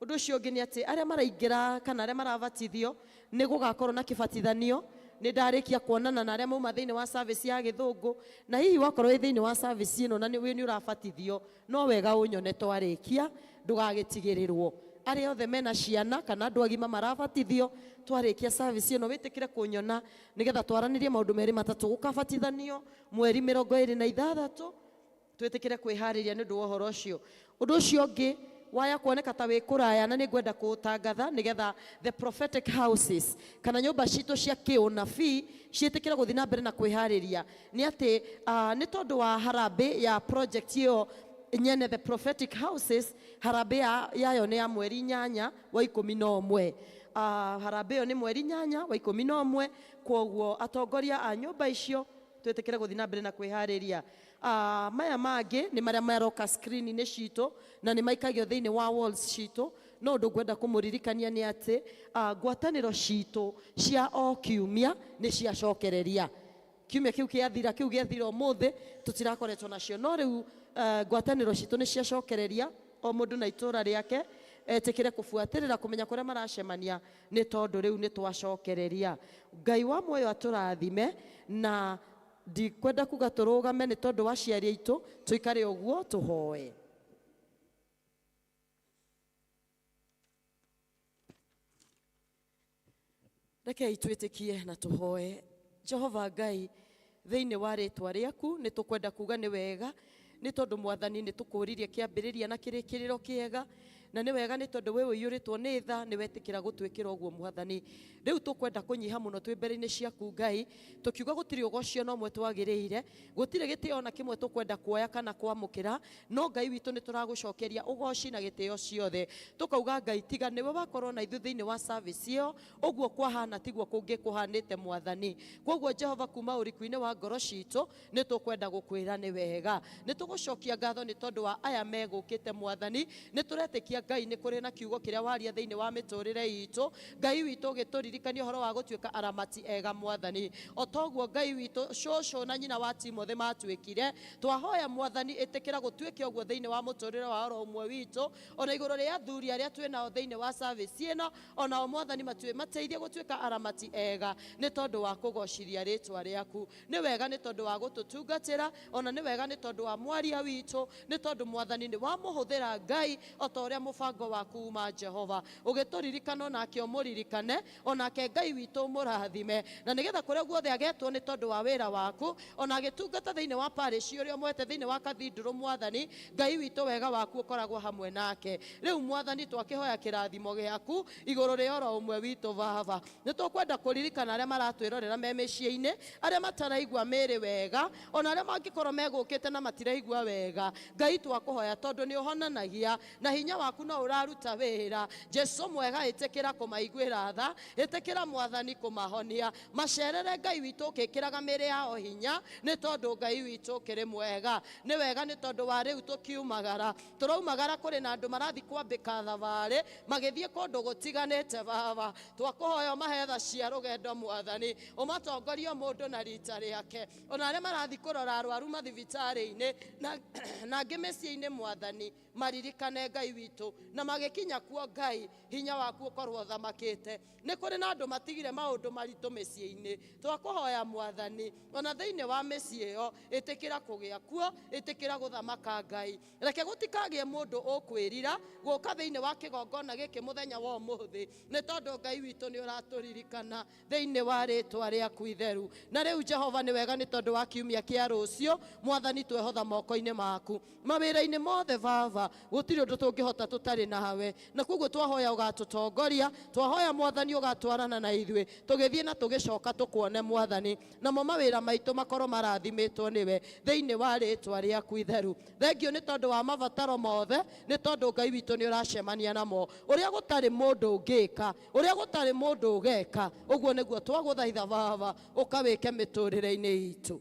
Undu ucio ungi ni ati aria maraingira kana aria marabatithio ni gugakorwo na kibatithanio. Ni ndarikia kuonana na aria mauma thiini wa service ya Githungu, na hihi wakorwo wi thiini wa service ino na ni urabatithio no wega unyone twarikia ndugagitigirirwo. Aria othe mena ciana kana andu agima marabatithio twarikia service ino witikire kunyona nigetha twaranirie maundu meri matatu gukabatithanio mweri 26 twitikire kwihariria ni undu wa uhoro ucio. Undu ucio ungi waya kuoneka ta wi kuraya na ni ngwenda kutangatha nigetha the prophetic houses kana nyumba citu cia kiunabii cietikire guthi na mbere na kwihariria ni ati ni tondu wa harambe ya project iyo nyene the prophetic houses. Harambe yayo ni ya mweri 8 wa 11. Harambe yo ni mweri 8 wa 11. Kwoguo atongoria a nyumba icio twetikire guthi na mbere na kwihariria. Maya mangi ni maria maroka screen ni citu na ni maikagio thiini wa walls citu. No ndu ngwenda kumuririkania ni ati ngwataniro citu cia o kiumia ni cia cokereria. Kiumia kiu giathira umuthi tutirakoretwo nacio, no riu ngwataniro citu ni cia cokereria. O mundu na itura riake etikire kufuatirira kumenya kuria maracemania ni tondu riu ni twacokereria. Ngai wa moyo aturathime na ndikwenda kuga turugame ni tondu wa ciari aitu tuikare uguo tuhoe. Reke twitikie na tuhoe. Jehova Ngai, thiini wa ritwa riaku ni tukwenda kuga ni wega ni tondu Mwathani ni tukuririe kiambiriria na kirikiriro kiega, na ni wega ni tondu wewe yuritwo ni tha ni wetikira gutwikira uguo Mwathani. Riu tukwenda kunyiha muno twi mbere-ini ciaku Ngai, tukiuga gutiri ugocio no mwe twagiriire, gutire gitio na kimwe tukwenda kuoya kana kwamukira, no Ngai witu ni turagucokeria ugoci na gitio ciothe. Tukauga Ngai tiga niwe wakorwo na ithu thiini wa service iyo uguo kwahana tiguo kungi kuhanite Mwathani. Kwoguo Jehova kuma uriku-ini wa ngoro citu ni tukwenda gukwira ni wega, ni tugucokia ngatho ni tondu wa aya megukite Mwathani. Ni turetikia Ngai ni kuri na kiugo kiria waria thiini wa miturire itu. Ngai witu gituririkania uhoro wa gutuika aramati ega Mwathani. Otoguo Ngai witu shosho na nyina wa Timothy matwikire, twahoya Mwathani itikira gutwike uguo thiini wa muturire wa oro umwe witu, ona iguru ria athuri aria twina thiini wa service ino, ona Mwathani matue mateithie gutwika aramati ega ni tondu wa kugociria ritwa riaku. Ni wega ni tondu wa gututungatira, ona ni wega ni tondu wa mwaria witu, ni tondu Mwathani ni wa muhuthira Ngai otoria mubango waku ma Jehova ugituririkana na kio muririkane ona ke Ngai witu murathime, na nigetha kuria guothe agetwo ni tondu wa wira waku ona agitungata thiini wa parish uria mwete thiini wa kathinduru Mwathani. Ngai witu wega waku ukoragwo hamwe nake. Riu Mwathani twakihoya kirathimo giaku iguru ria oro umwe witu Baba, ni tukwenda kuririkana aria maratwirorera me micii-ini, aria mataraigua miri wega, ona aria mangikorwo megukite na matiraigua wega. Ngai twakuhoya tondu ni uhonanagia na hinya waku no uraruta wira. Jesu mwega itikira kumaiguira tha, itikira Mwathani kumahonia macerere Ngai witu ukikiraga miri yao hinya, ni tondu Ngai witu kiri mwega. Ni wega ni tondu wa riu tukiumagara turaumagara kuri na andu marathi kwambika thabari magithie kundu gutiganite Baba. Twakuhoya mahe tha cia rugendo Mwathani, umatongoria mundu na rita riake, ona aria marathi kurora arwaru mathibitari-ini na ngi micii-ini Mwathani maririkane Ngai witu witũ na magĩkinya kuo Ngai hinya waku ũkorwo ũthamakĩte. Nĩ kũrĩ na andũ matigire maũndũ maritũ mĩciĩ-inĩ, twakũhoya Mwathani ona thĩinĩ wa mĩciĩ ĩyo ĩtĩkĩra kũgĩa kuo, ĩtĩkĩra gũthamaka Ngai. Reke gũtikagĩe mũndũ ũkwĩrira gũka thĩinĩ wa kĩgongona gĩkĩ mũthenya wa ũmũthĩ, nĩ tondũ Ngai witũ nĩ ũratũririkana thĩinĩ wa rĩtwa rĩaku itheru. Na rĩu Jehova nĩ wega nĩ tondũ wa kiumia kĩa rũciũ, Mwathani twehotha moko-inĩ maku. Mawĩra-inĩ mothe Baba gũtirĩ ũndũ tũngĩhota tũtarĩ nawe, na koguo twahoya ũgatũtongoria, twahoya Mwathani ũgatwarana na ithuĩ tũgĩthiĩ na tũgĩcoka tũkuone Mwathani, namo mawĩra maitũ makorwo marathimĩtwo nĩwe thĩinĩ wa rĩtwa rĩaku itheru. Thengio nĩ tondũ wa mabataro mothe, nĩ tondũ Ngai witũ nĩ ũracemania namo, ũrĩa gũtarĩ mũndũ ũngĩka, ũrĩa gũtarĩ mũndũ ũgeka, ũguo nĩguo twagũthaitha Baba ũkawĩke mĩtũrĩre-inĩ itũ.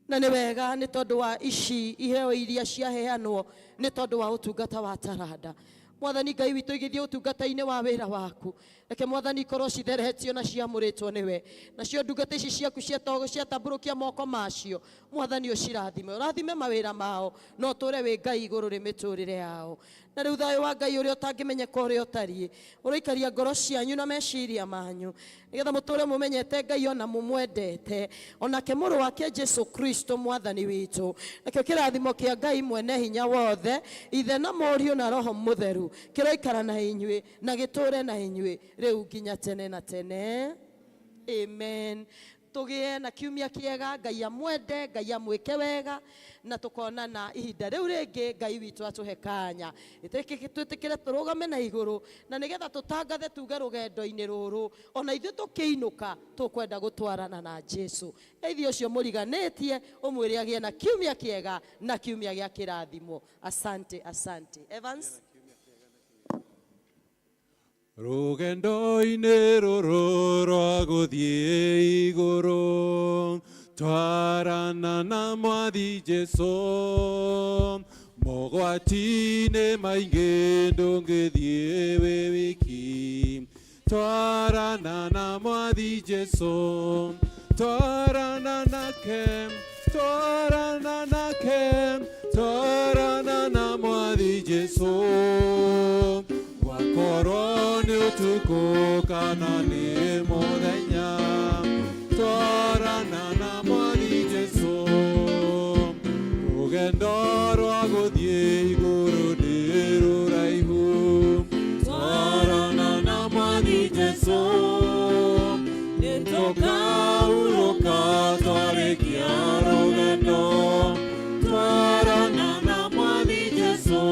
Na nĩ wega nĩ tondũ wa ici iheo iria ciaheanwo, nĩ tondũ wa ũtungata wa taranda. Mwathani Ngai witũ igĩthiĩ ũtungata-inĩ wa wĩra waku, reke Mwathani ikorwo citheretio na ciamũrĩtwo nĩwe, nacio ndungata ici ciaku ciatambũrũkia moko macio, Mwathani ũcirathime, ũrathime mawĩra mao, no ũtũre wĩ Ngai igũrũ rĩ mĩtũrĩre yao. Na rĩu thayũ wa Ngai ũrĩa ũtangĩmenyeka ũrĩa ũtariĩ ũroikaria ngoro cianyu na meciria manyu, nĩgetha mũtũre mũmenyete Ngai ona mũmwendete, onake mũrũ wake Jesu Kristo Mwathani witũ. Nakĩo kĩrathimo kĩa Ngai mwene hinya wothe, Ithe na Mũriũ na Roho Mũtheru kĩroikara na inyuĩ na gĩtũre na inyuĩ rĩu nginya tene na tene. Amen. Tũgĩe na kiumia kĩega, Ngai amwende, Ngai amwĩke wega, na tũkonana ihinda rĩu rĩngĩ Ngai witũ atũhe kanya. Twĩtĩkĩre tũrũgame na igũrũ, na nĩgetha tũtangathe tuge rũgendo-inĩ rũrũ, ona ithuĩ tũkĩinũka tũkwenda gũtwarana na Jesu. Eithi ũcio mũriganĩtie ũmwĩre agĩe na kiumia kĩega na kiumia gĩa kĩrathimo. Asante, asante. Evans? Rũgendo-inĩ rũrũ rwa gũthiĩ igũrũ, twarana na Mwathi Jesu, mogwati-inĩ maingĩ ndũngĩthiĩ wĩ wiki. Twarana na Mwathi Jesu, twarana nake, twarana nake, twarana na Mwathi Jesu. Wakorwo nĩ ũtukũ kana nĩ mũthenya, twarana na Mwathi Jesu. Rũgendo rwa gũthiĩ igũrũ nĩ rũraihu, twarana na Mwathi Jesu. Nĩtũkaurũka twarĩkia rũgendo, twarana na Mwathi Jesu.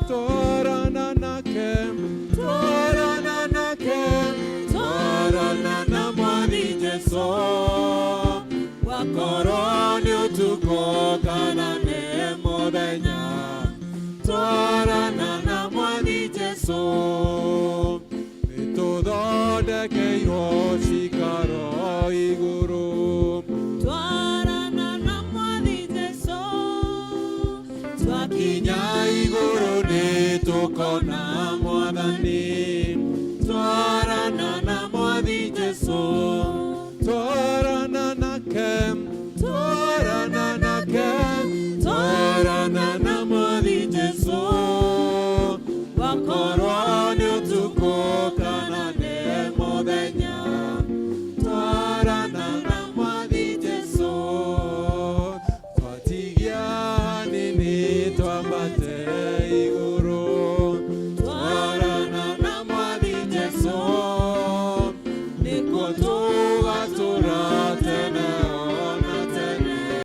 Twarana nake, twarana nake, twarana na Mwathi Jesu. Wakorwo nĩ ũtukũ kana nĩ mũthenya, twarana na Mwathi Jesu. Nĩtũthondekeirwo cikaro igũrũ, twarana na Mwathi Jesu. Twakinya igũrũ nĩtũkona Mwathani, twarana na Mwathi Jesu.